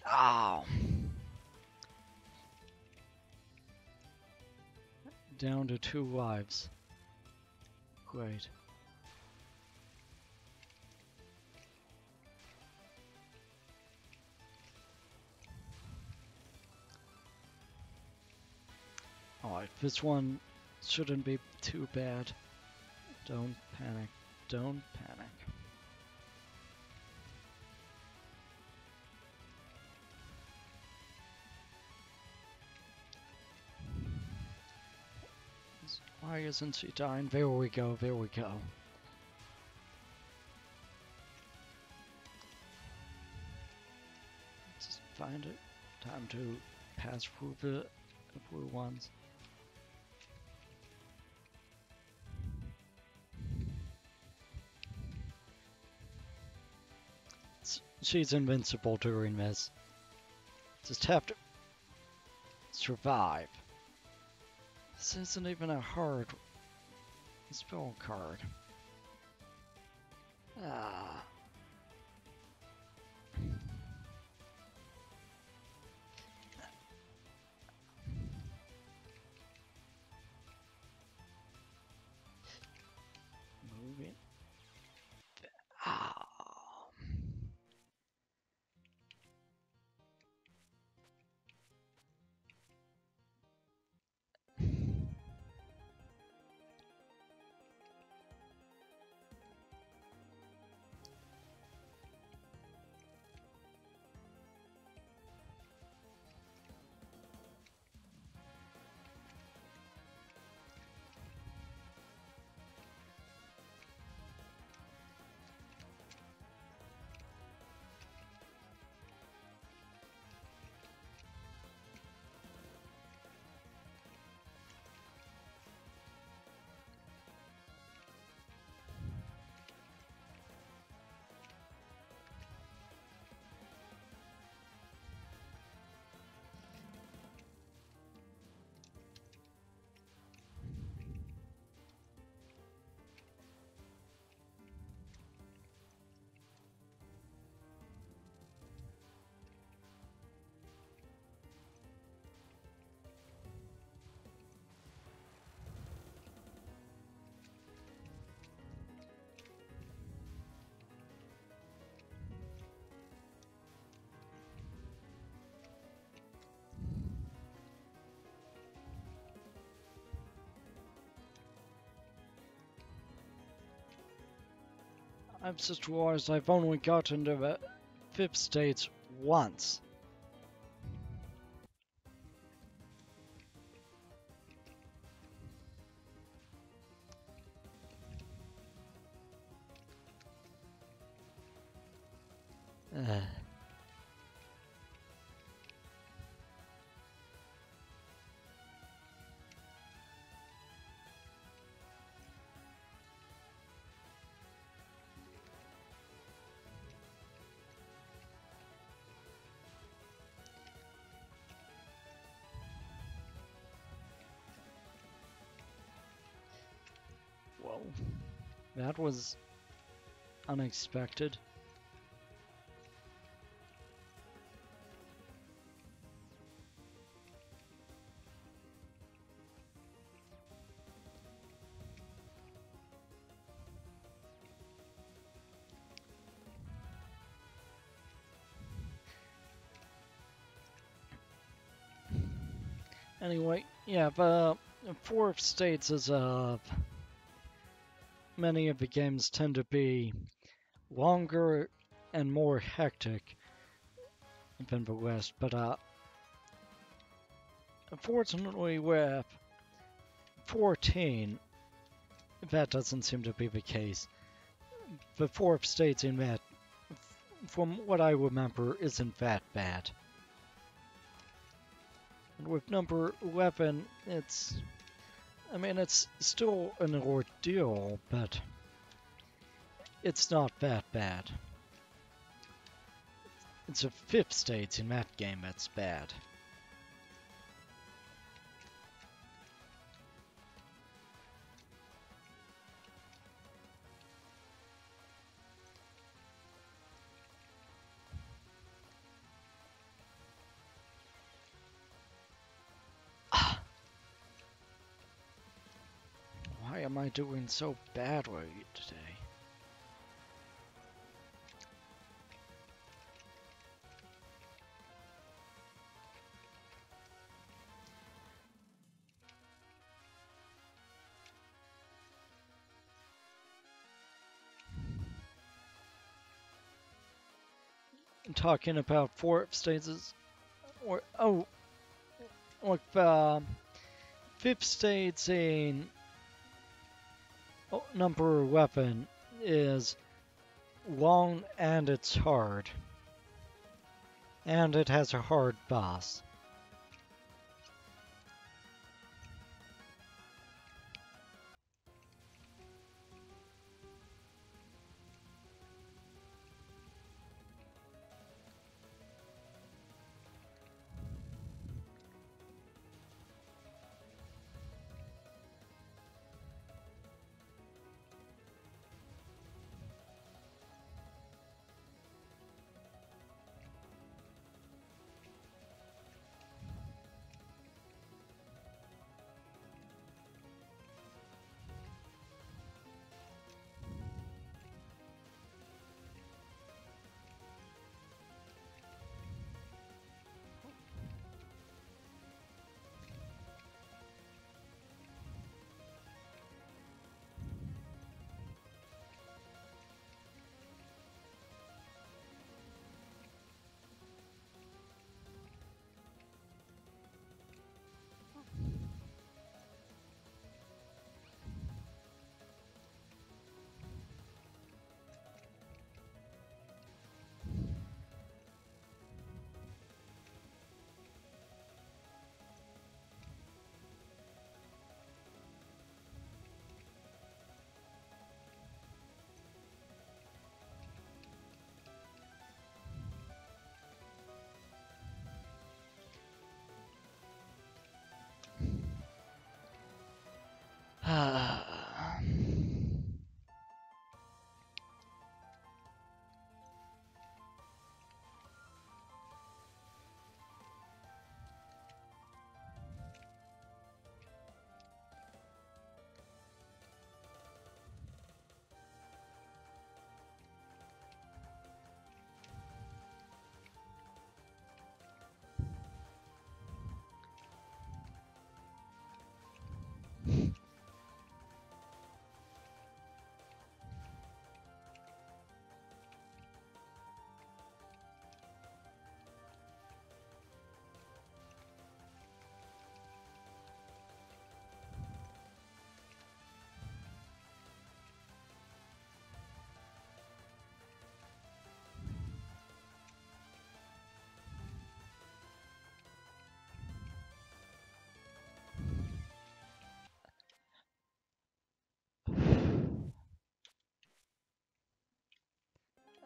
Ow! Down to 2 lives. Great. Alright, this one shouldn't be too bad. Don't panic. Don't panic. Why isn't she dying? There we go, there we go. Just find it. Time to pass through the blue ones. She's invincible during this. Just have to survive. This isn't even a hard spell card. Ah. Moving. Ah. I've just realized I've only gotten to the 5th stage once. Uh. Whoa. That was unexpected. Anyway, yeah, the 4th stage is many of the games tend to be longer and more hectic than the rest, but unfortunately with 14, that doesn't seem to be the case. The 4th stage in that, from what I remember, isn't that bad. And with number 11, I mean, it's still an ordeal, but it's not that bad. It's a 5th stage in that game that's bad. Why am I doing so badly today? I'm talking about 4th stages, or like the 5th stage in number 11 is long and it's hard. And it has a hard boss.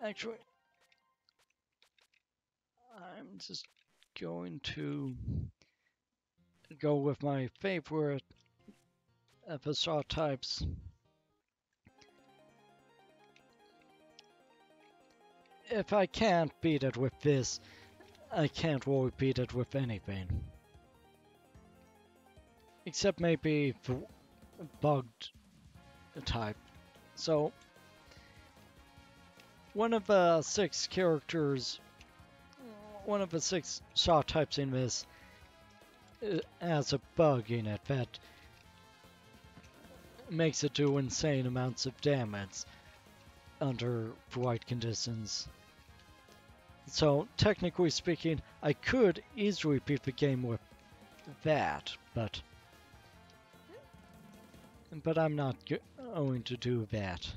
Actually, I'm just going to go with my favorite episode types. If I can't beat it with this, I can't really beat it with anything. Except maybe the bugged type. So, one of the 6 characters, one of the 6 shot types in this has a bug in it that makes it do insane amounts of damage under the right conditions. So, technically speaking, I could easily beat the game with that, but I'm not going to do that.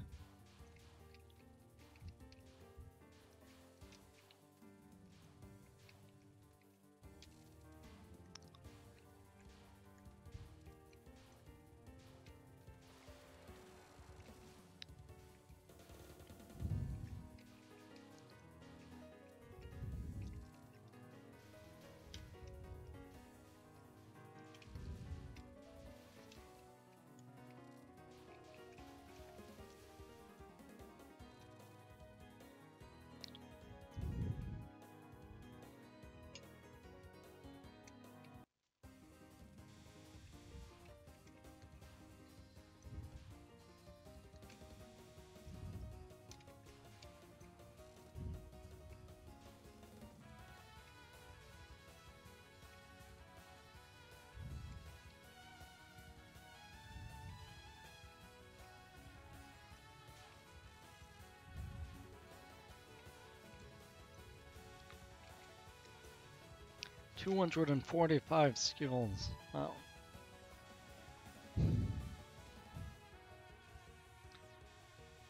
$245 skills. Wow.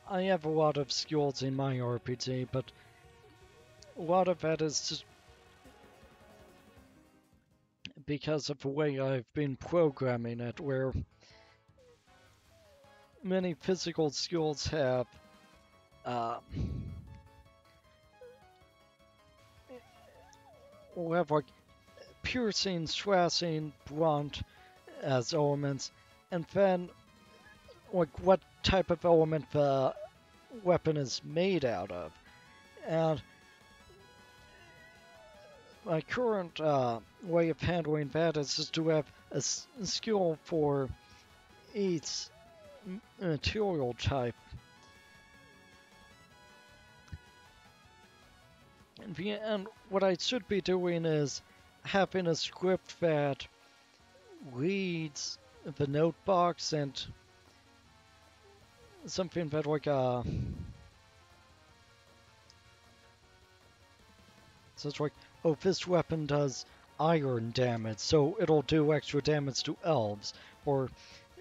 I have a lot of skills in my RPG, but a lot of that is just because of the way I've been programming it, where many physical skills have like piercing, slashing, blunt as elements, and then like what type of element the weapon is made out of. And my current way of handling that is just to have a skill for each material type. And what I should be doing is having a script that reads the note box and something that like so it's like, oh, this weapon does iron damage, so it'll do extra damage to elves. Or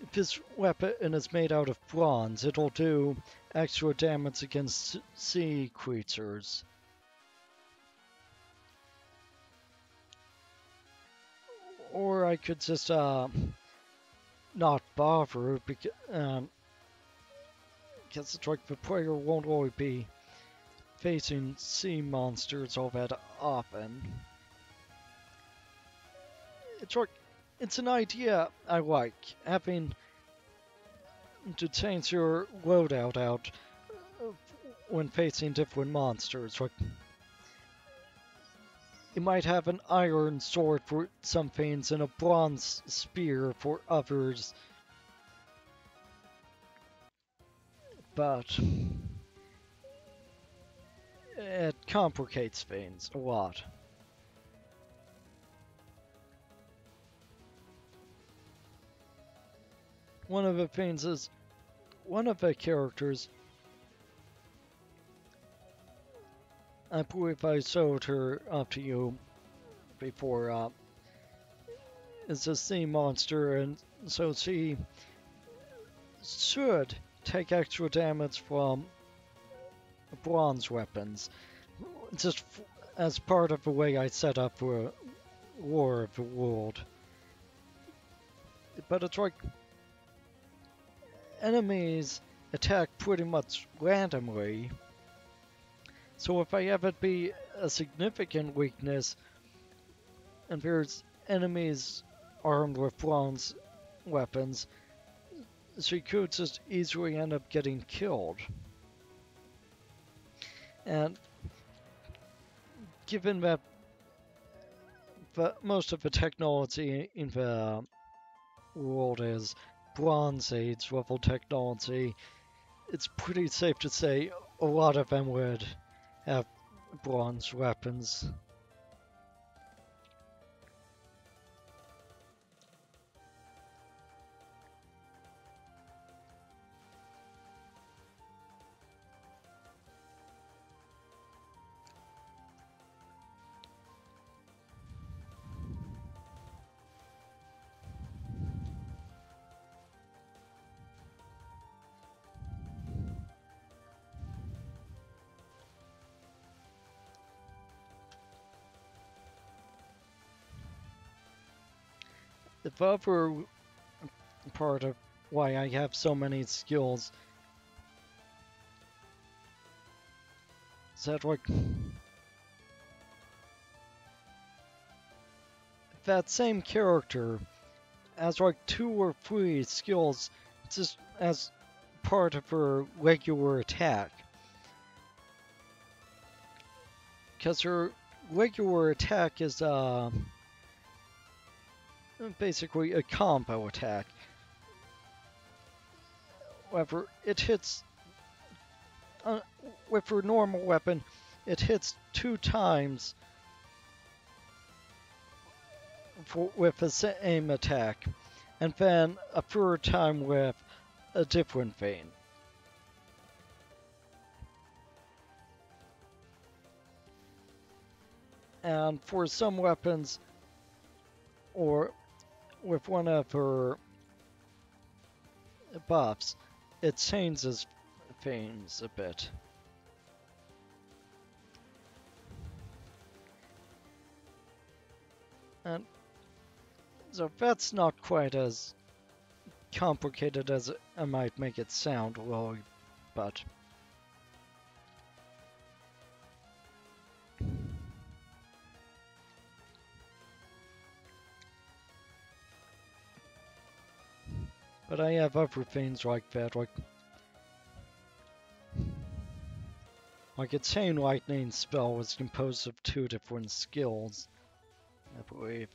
if this weapon is made out of bronze, it'll do extra damage against sea creatures. Or I could just not bother because it's like the player won't really be facing sea monsters all that often. It's like, it's an idea I like, having to change your loadout out when facing different monsters. Like, you might have an iron sword for some things and a bronze spear for others, but it complicates things a lot. One of the things is, one of the characters, I believe I showed her up to you before, is a sea monster, and so she should take extra damage from bronze weapons, just as part of the way I set up for War of the World. But it's like, enemies attack pretty much randomly, So if I have it be a significant weakness, and there's enemies armed with bronze weapons, she could just easily end up getting killed. And given that most of the technology in the world is Bronze Age level technology, it's pretty safe to say a lot of them would have bronze weapons. The other part of why I have so many skills is that, like, that same character has like 2 or 3 skills just as part of her regular attack. Because her regular attack is basically a combo attack. However, it hits with her normal weapon, it hits 2 times with the same attack, and then a third time with a different vein. And for some weapons, or with one of her buffs, it changes veins a bit. And so that's not quite as complicated as I might make it sound, well, but I have other things like that, like a chain lightning spell was composed of 2 different skills, I believe.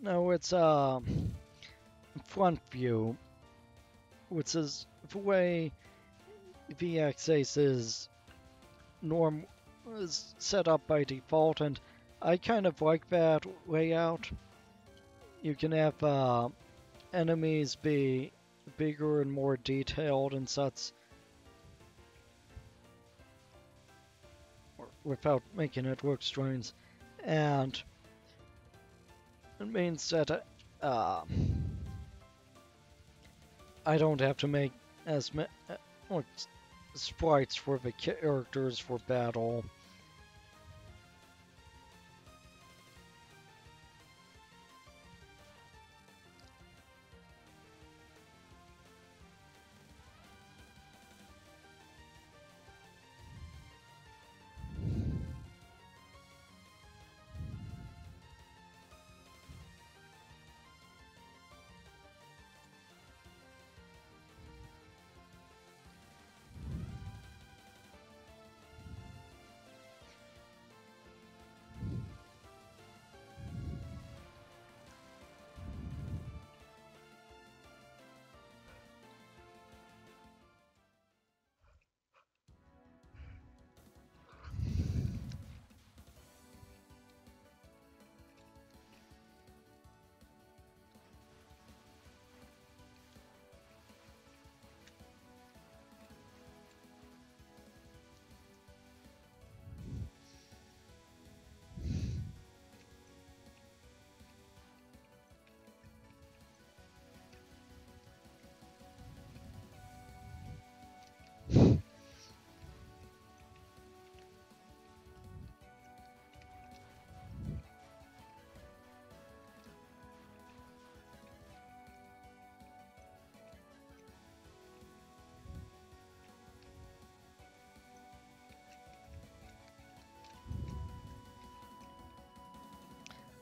No, it's front view, which is the way VX is is set up by default, and I kind of like that layout. You can have enemies be bigger and more detailed and such, without making it look strange, and it means that I don't have to make as many sprites for the characters for battle.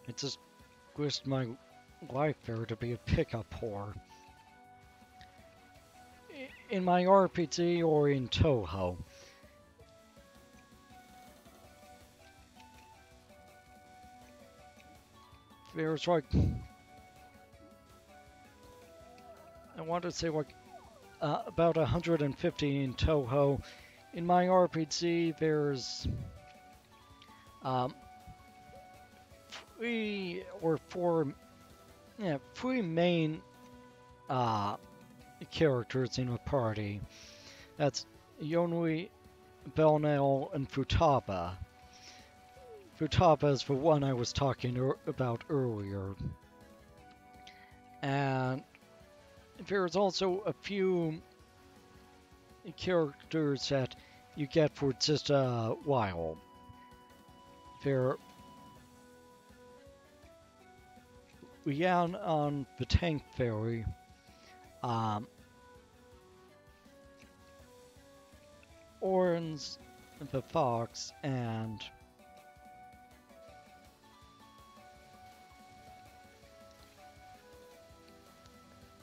I just wished my life there to be a pickup whore. In my RPG or in Touhou. There's like, I want to say like about 150 in Touhou. In my RPG, there's 3 main characters in a party. That's Yonui, Belnel, and Futaba. Futaba is the one I was talking about earlier. And there's also a few characters that you get for just a while. There, Lian on the tank ferry, Orange the fox, and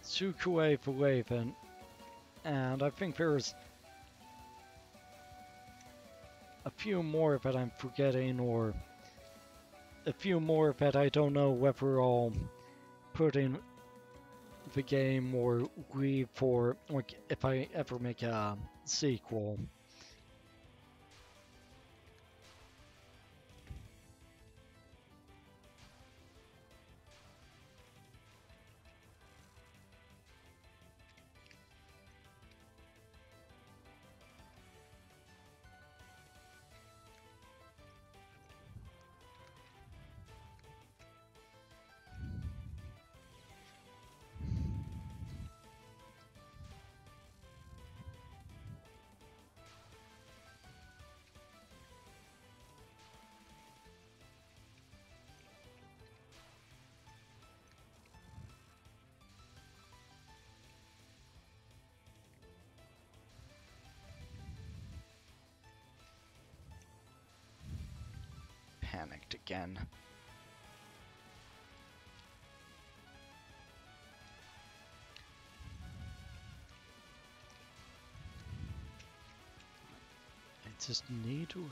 Tsukue the raven, and I think there's a few more that I'm forgetting, or a few more that I don't know whether I'll put in the game or leave for, like, if I ever make a sequel. Panicked again. I just need to.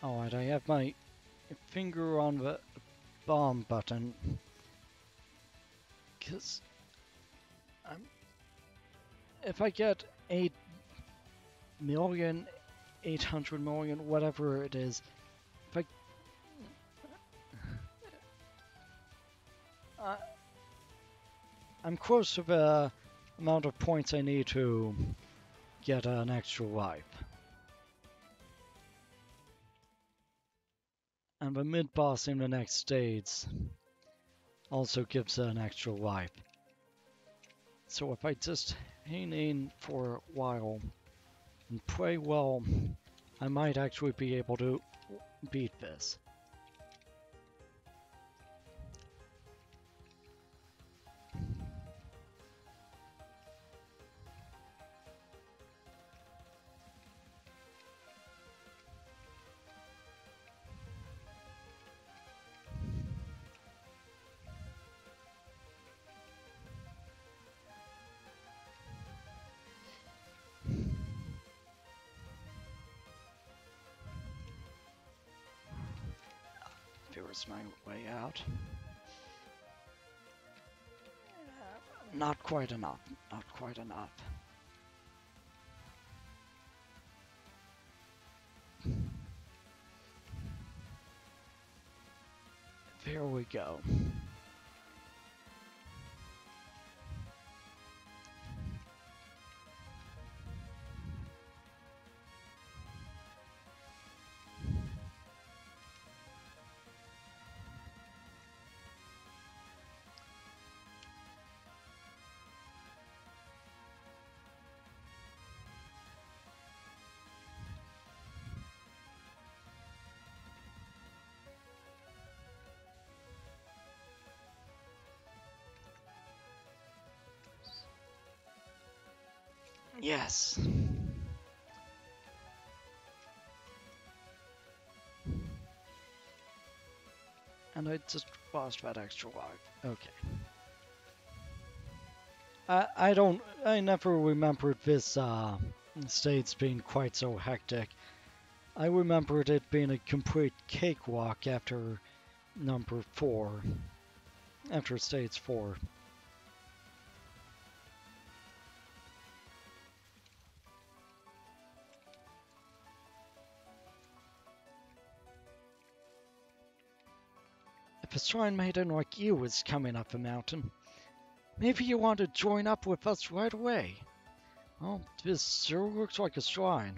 Alright, I have my finger on the bomb button. Because if I get 8 million, 800 million, whatever it is, if I'm close to the amount of points I need to get an extra life. And the mid-boss in the next stage also gives an extra life. So if I just hang in for a while and play well, I might actually be able to beat this. Here's my way out. Not quite enough. Not quite enough. There we go. Yes. And I just lost that extra life. Okay. I never remembered this states being quite so hectic. I remembered it being a complete cakewalk after number 4, after stage 4. If a shrine maiden like you is coming up the mountain, maybe you want to join up with us right away. Well, this sure looks like a shrine.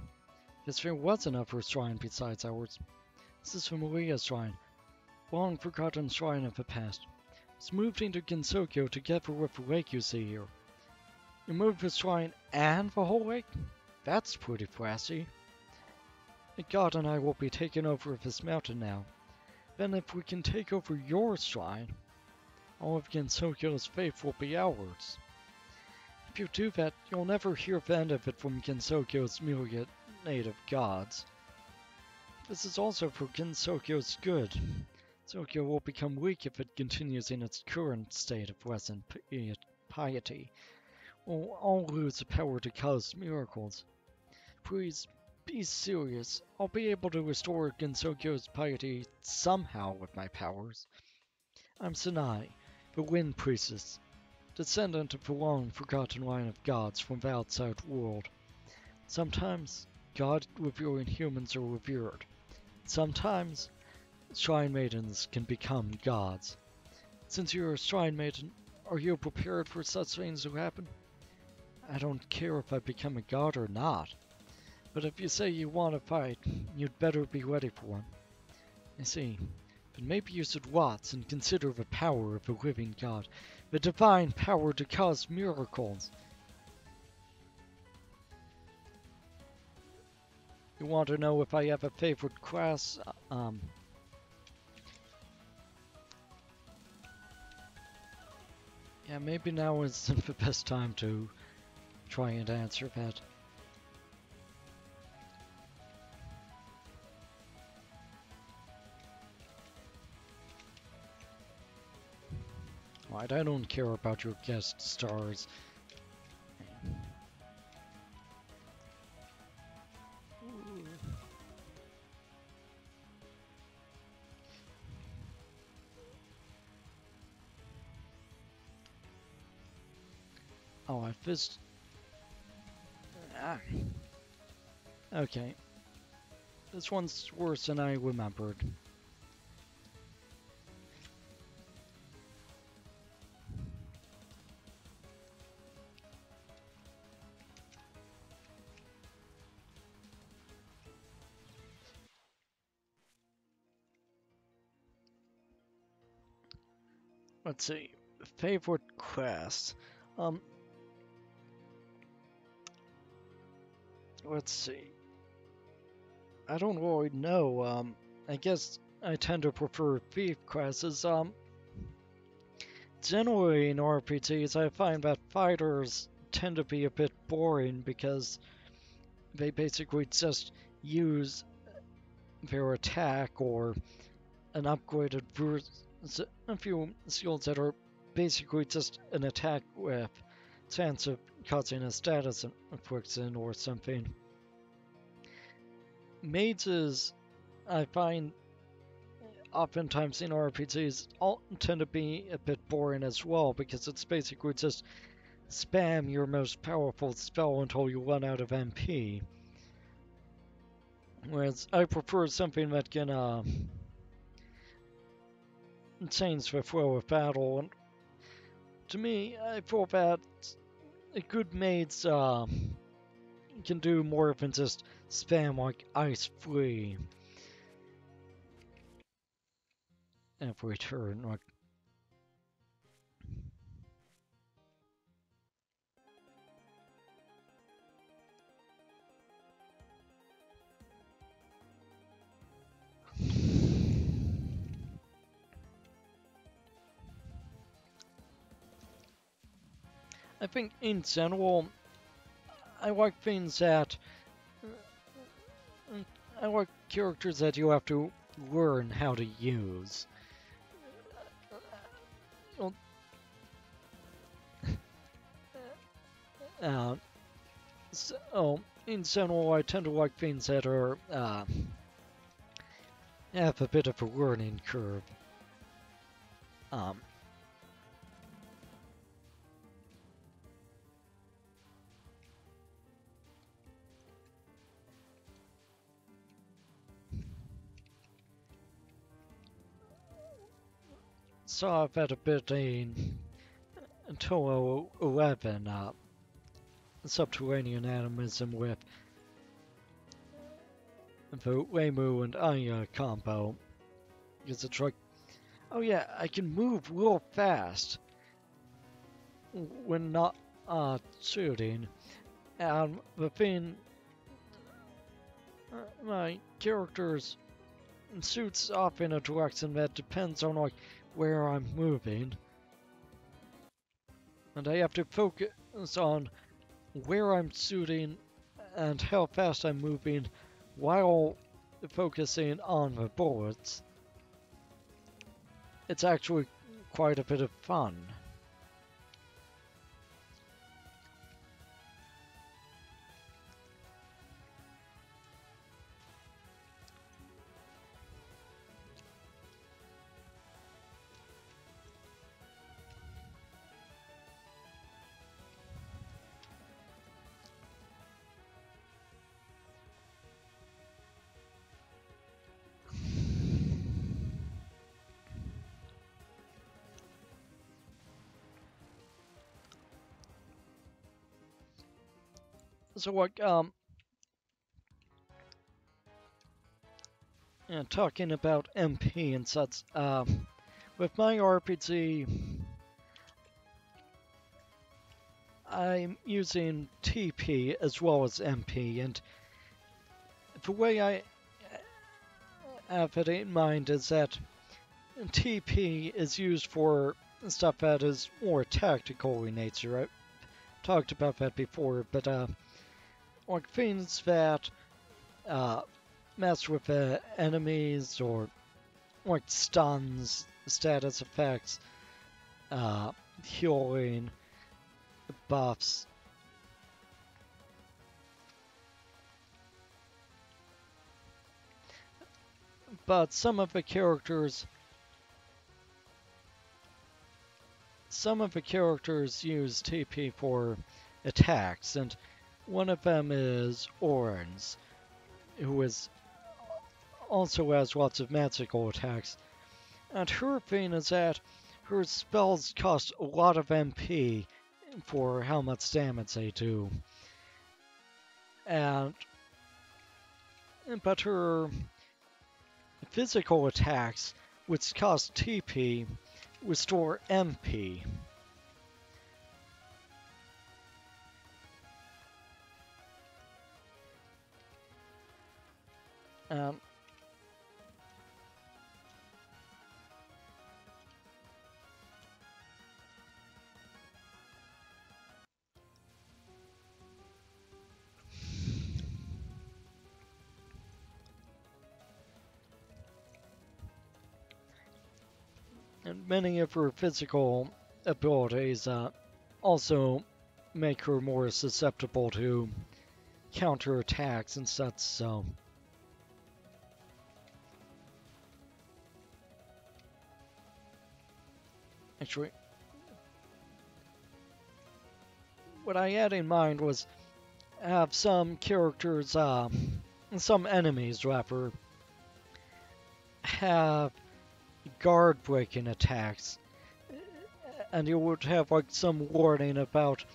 Guess there was another shrine besides ours. This is Maria's shrine, long forgotten shrine of the past. It's moved into Gensokyo together with the lake you see here. You moved the shrine and the whole lake? That's pretty classy. The god and I will be taking over this mountain now. Then if we can take over your shrine, all of Gensokyo's faith will be ours. If you do that, you'll never hear the end of it from Gensokyo's myriad native gods. This is also for Gensokyo's good. Gensokyo will become weak if it continues in its current state of lessened piety. We'll all lose the power to cause miracles. Please, be serious. I'll be able to restore Gensokyo's piety somehow with my powers. I'm Sanai, the Wind Priestess, descendant of the long-forgotten line of gods from the outside world. Sometimes, God-revering humans are revered. Sometimes, Shrine Maidens can become gods. Since you're a Shrine Maiden, are you prepared for such things to happen? I don't care if I become a god or not. But if you say you want to fight, you'd better be ready for one. I see. But maybe you should watch and consider the power of the living god. The divine power to cause miracles. You want to know if I have a favorite class? Yeah, maybe now isn't the best time to try and answer that. Alright, I don't care about your guest stars. Oh, I fizzed. Ah. Okay. This one's worse than I remembered. Let's see. Favorite class. Let's see. I don't really know. I guess I tend to prefer thief classes. Generally in RPGs, I find that fighters tend to be a bit boring because they basically just use their attack or an upgraded a few skills that are basically just an attack with chance of causing a status affliction or something. Mages, I find, oftentimes in RPGs all tend to be a bit boring as well because it's basically just spam your most powerful spell until you run out of MP. Whereas I prefer something that can change the flow of battle. And to me, I feel that a good mage can do more than just spam like Ice Flea every turn. Like, I think in general, I like things that I like characters that you have to learn how to use. Well, Uh, so in general, I tend to like things that are have a bit of a learning curve. Um, so I've had a bit in Touhou 11, subterranean animism with the Weimu and Anya combo. Because it's like, oh yeah, I can move real fast when not shooting. And the thing, my characters shoots off in a direction that depends on like where I'm moving. And I have to focus on where I'm shooting and how fast I'm moving while focusing on the bullets. It's actually quite a bit of fun. So like yeah, talking about MP and such, with my RPG, I'm using TP as well as MP, and the way I have it in mind is that TP is used for stuff that is more tactical in nature. I talked about that before, but like things that uh, mess with enemies or like stuns, status effects, uh, healing, buffs. But some of the characters use TP for attacks, and one of them is Orange, who is also has lots of magical attacks. And her thing is that her spells cost a lot of MP for how much damage they do. And but her physical attacks, which cost TP, restore MP. Um, and many of her physical abilities also make her more susceptible to counter attacks and such. So, actually, what I had in mind was have some characters, some enemies rather, have guard breaking attacks, and you would have like some warning about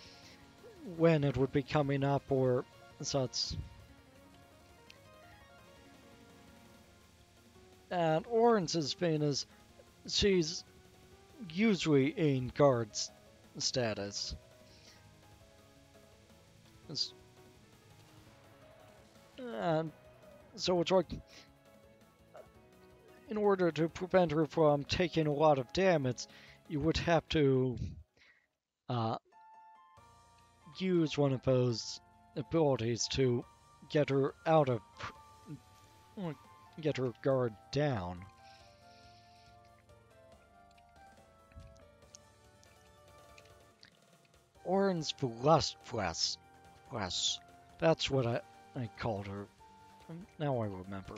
when it would be coming up or such. And Orange's thing is she's usually in guard's status. And so it's like, in order to prevent her from taking a lot of damage, you would have to uh, use one of those abilities to get her out of, get her guard down. Orange Velasquez. That's what I called her. Now I remember.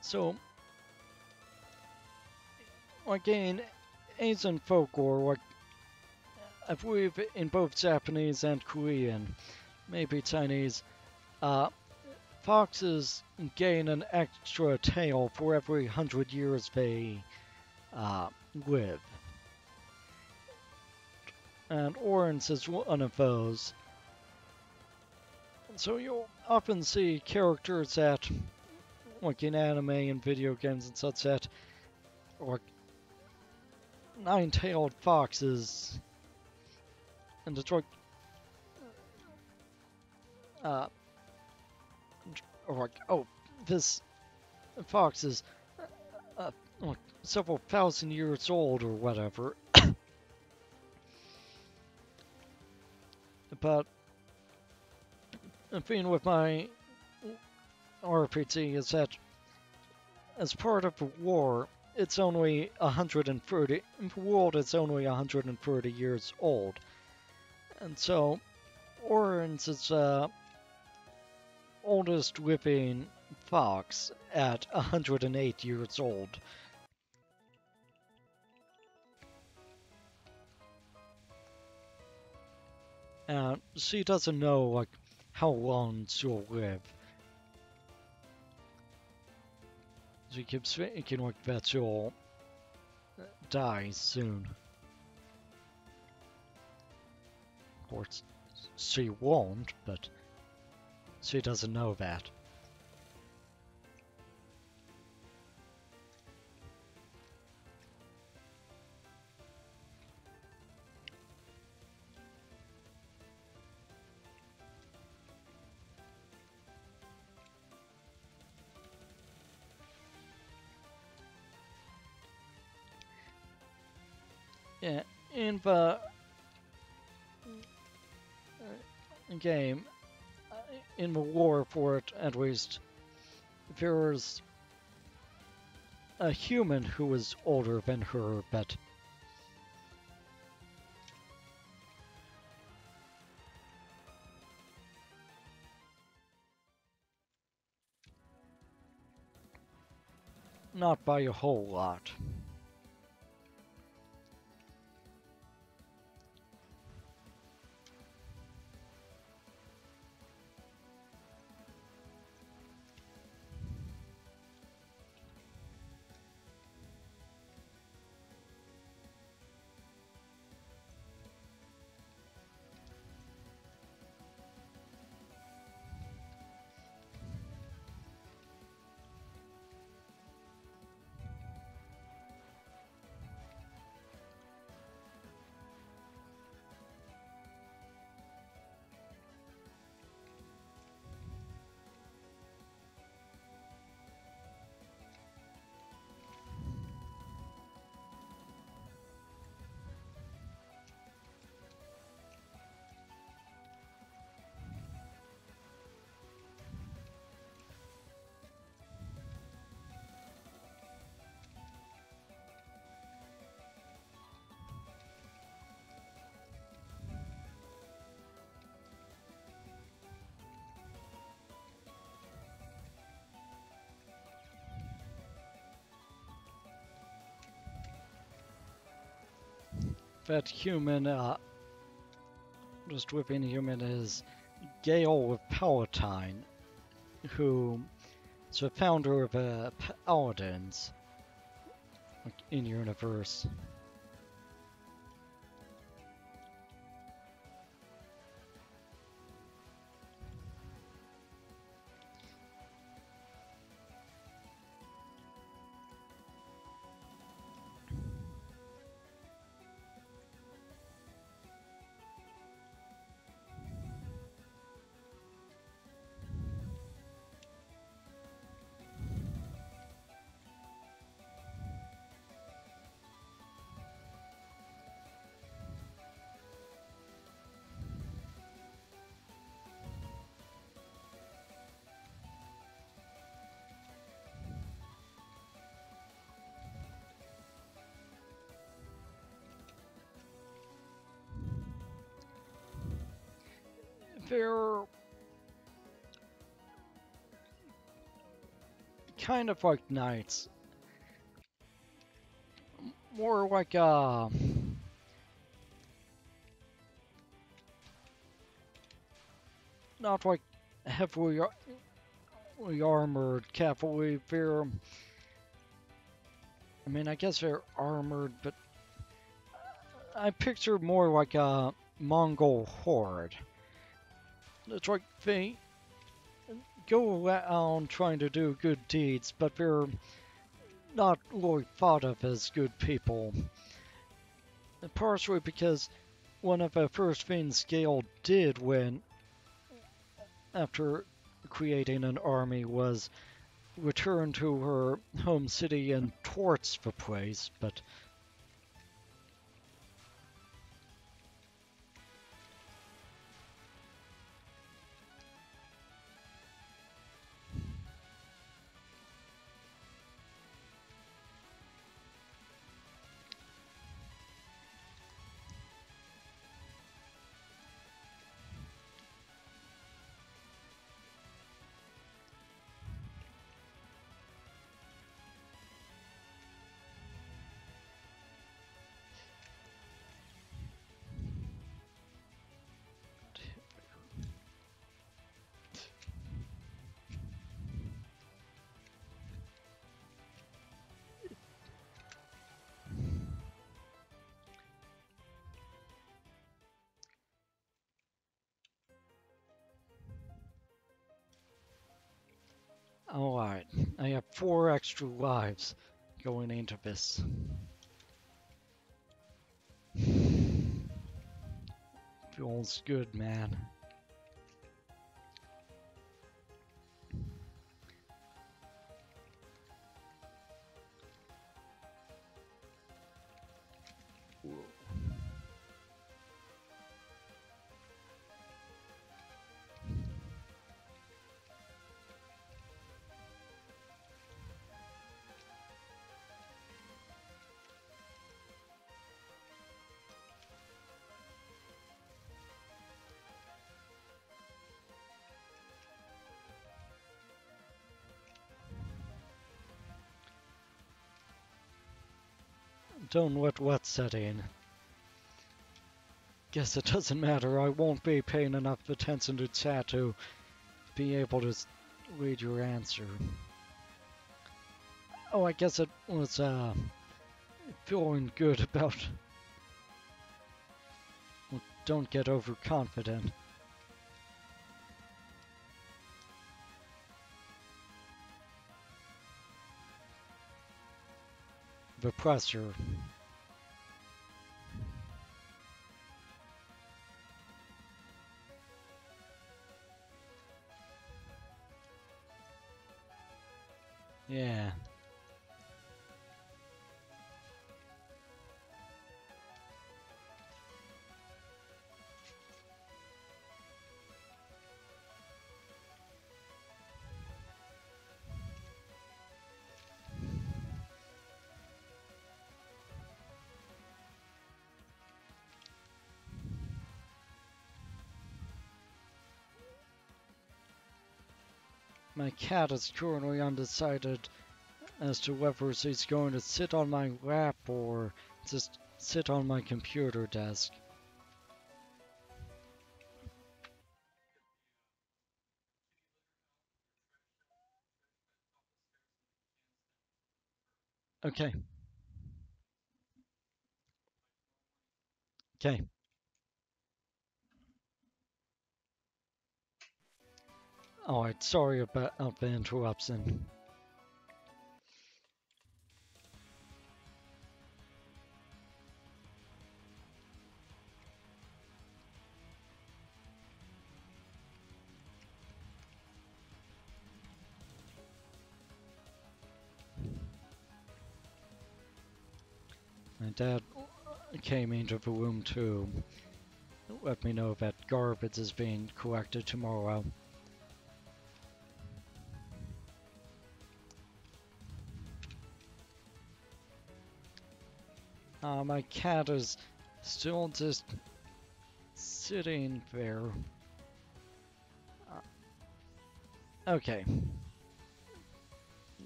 So, again, Asian folklore, I believe in both Japanese and Korean, maybe Chinese, uh, foxes gain an extra tail for every 100 years they live. And orange is one of those. So you'll often see characters that, like in anime and video games and such, that, like, nine-tailed foxes, and it's like, uh, or like, oh, this fox is like several thousand years old or whatever. But the thing with my RPG is that as part of the war, it's only 130. The world is only 130 years old, and so Orange is oldest living fox at 108 years old. And she doesn't know like how long she'll live. She keeps thinking like that she'll die soon. Of course, she won't, but she doesn't know that. Yeah, in the game, in the war for it at least, there's a human who was older than her, but not by a whole lot. That human, just whipping human is Gale of Palatine, who is the founder of Paladins in universe. They're kind of like knights, more like not like heavily armored cavalry. I mean, I guess they're armored, but I picture more like a Mongol horde. It's like they go around trying to do good deeds, but they're not really thought of as good people. And partially because one of the first things Gale did when, after creating an army, was return to her home city and torch the place, but alright. I have 4 extra lives going into this. Feels good, man. Don't let what set in. Guess it doesn't matter. I won't be paying enough attention to chat to be able to read your answer. Oh, I guess it was feeling good about. Well, don't get overconfident. The pressure. Yeah. My cat is currently undecided as to whether he's going to sit on my lap or just sit on my computer desk. Okay. Okay. Alright, sorry about the interruption. My dad came into the room to let me know that garbage is being collected tomorrow. My cat is still just sitting there. Okay.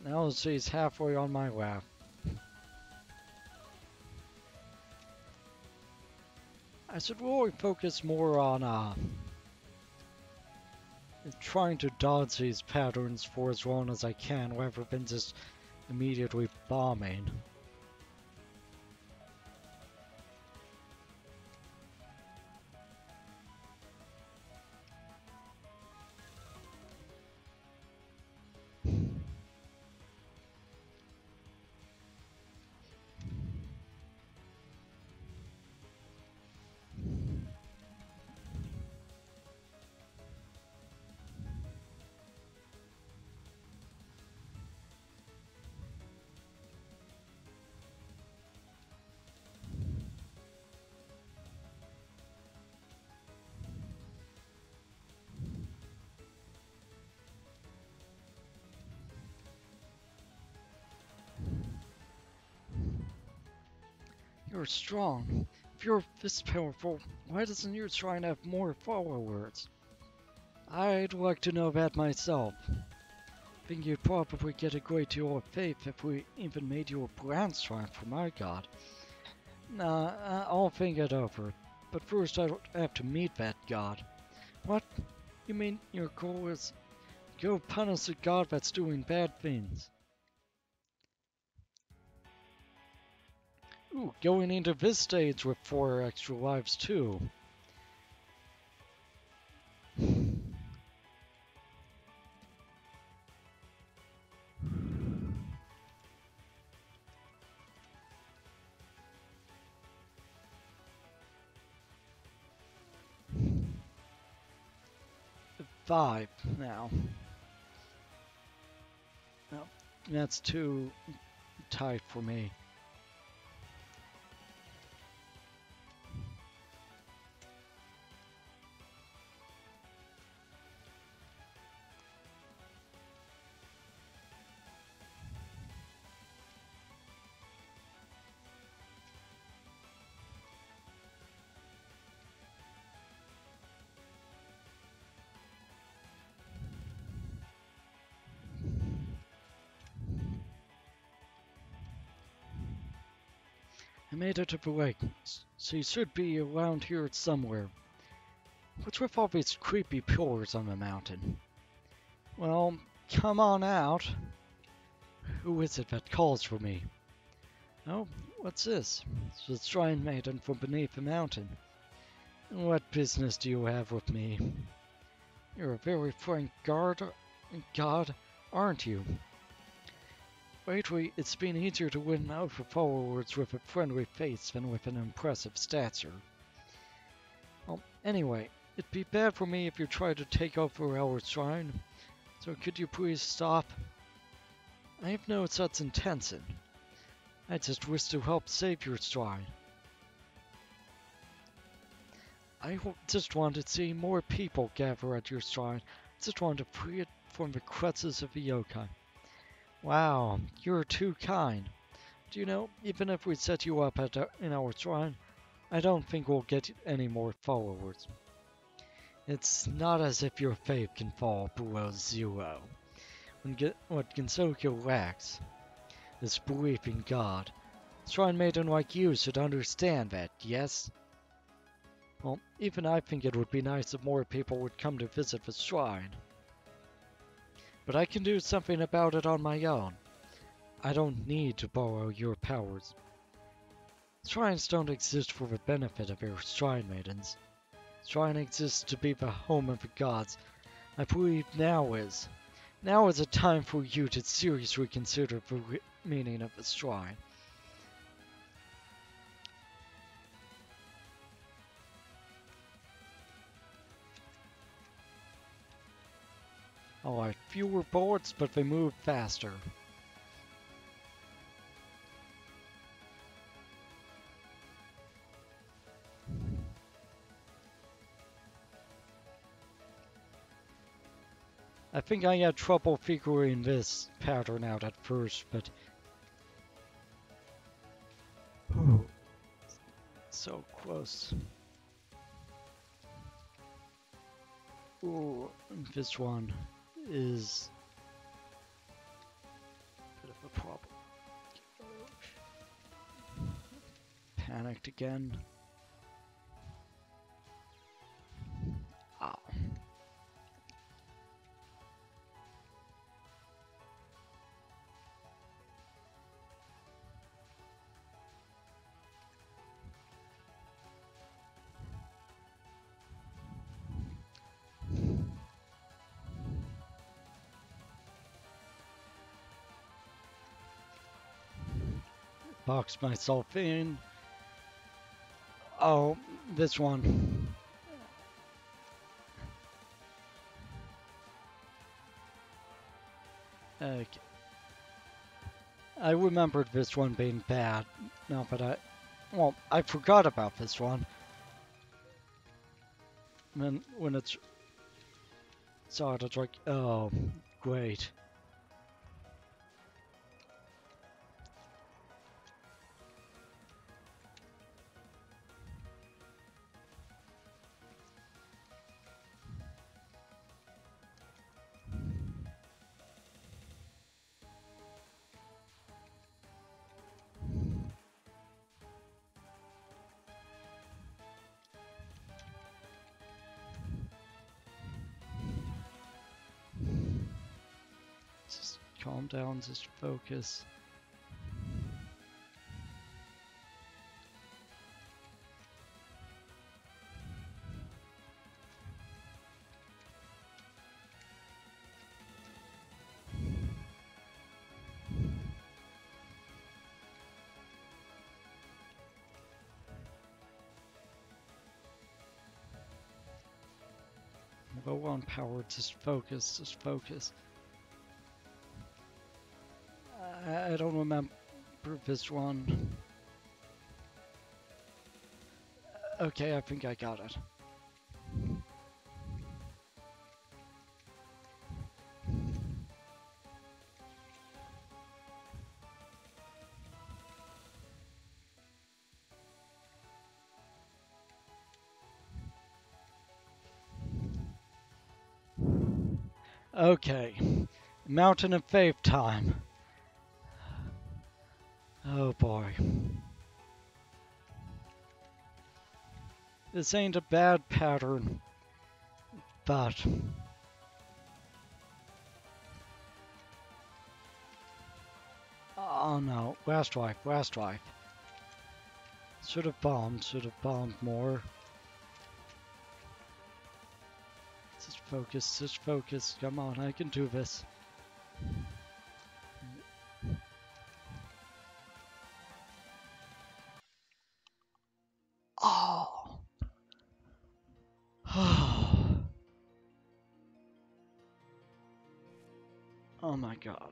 Now she's halfway on my lap. I should really focus more on trying to dodge these patterns for as long as I can rather than just immediately bombing. You're strong. If you're this powerful, why doesn't your shrine have more followers? I'd like to know that myself. Think you'd probably get a great deal of faith if we even made you a brand shrine for my god. Nah, I'll think it over. But first I have to meet that god. What? You mean your goal is go punish a god that's doing bad things? Ooh, going into this stage with 4 extra lives too. 5 now. No, that's too tight for me. I made it to the lake. She should be around here somewhere. What's with all these creepy pillars on the mountain? Well, come on out. Who is it that calls for me? Oh, what's this? It's the shrine maiden from beneath the mountain. What business do you have with me? You're a very frank god, aren't you? Lately, it's been easier to win over followers with a friendly face than with an impressive stature. Well, anyway, it'd be bad for me if you tried to take over our shrine, so could you please stop? I have no such intention. I just wish to help save your shrine. I just want to see more people gather at your shrine. I just want to free it from the clutches of the yokai. Wow, you're too kind. Do you know, even if we set you up in our shrine, I don't think we'll get any more followers. It's not as if your faith can fall below 0. What Gensoku lacks is belief in God. A shrine maiden like you should understand that, yes? Well, even I think it would be nice if more people would come to visit the shrine. But I can do something about it on my own. I don't need to borrow your powers. Shrines don't exist for the benefit of your shrine maidens. Shrine exists to be the home of the gods. I believe now is. Now is a time for you to seriously consider the meaning of the shrine. Alright, fewer bullets, but they move faster. I think I had trouble figuring this pattern out at first, but... so close. Ooh, this one is a bit of a problem. Panicked again. Ow. Box myself in. Oh, this one. Okay. I remembered this one being bad. No, but well, I forgot about this one. And when it's started, it's like, oh, great. Just calm down, just focus. Low on power, just focus, just focus. I don't remember this one. Okay, I think I got it. Okay, Mountain of Faith time. Oh boy. This ain't a bad pattern, but... oh no, last wipe, last wipe. Should have bombed more. Just focus, come on, I can do this. Oh! Oh my god.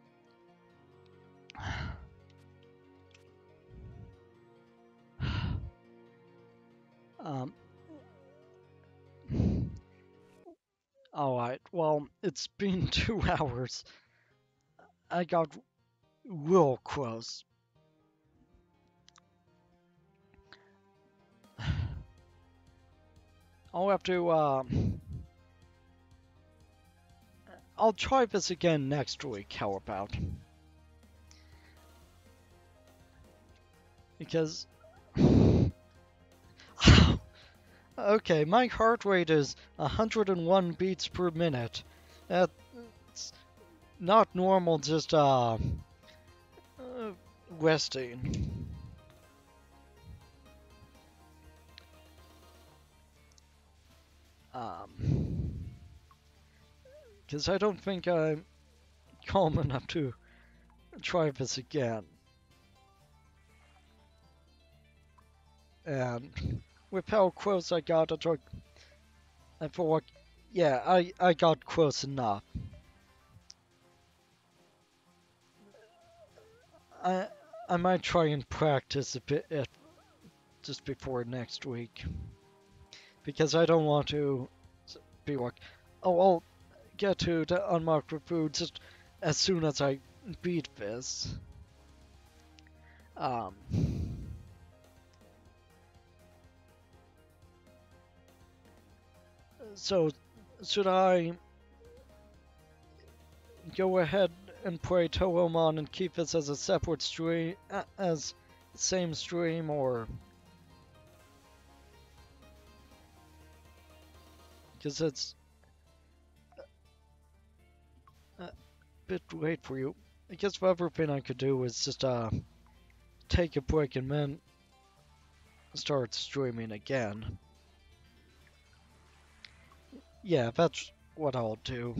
Alright, well, it's been 2 hours. I got real close. I'll have to, I'll try this again next week, how about? Because... okay, my heart rate is 101 beats per minute. That's not normal, just, resting. Because I don't think I'm calm enough to try this again. And with how close I got, I feel like, yeah, I got close enough. I I might try and practice a bit just before next week because I don't want to be like, oh, I'll get to the unmarked food just as soon as I beat this. Um, so should I go ahead and play Touhou and keep this as a separate stream, as same stream, or because it's a bit late for you. I guess the other thing I could do is just take a break and then start streaming again. Yeah, that's what I'll do.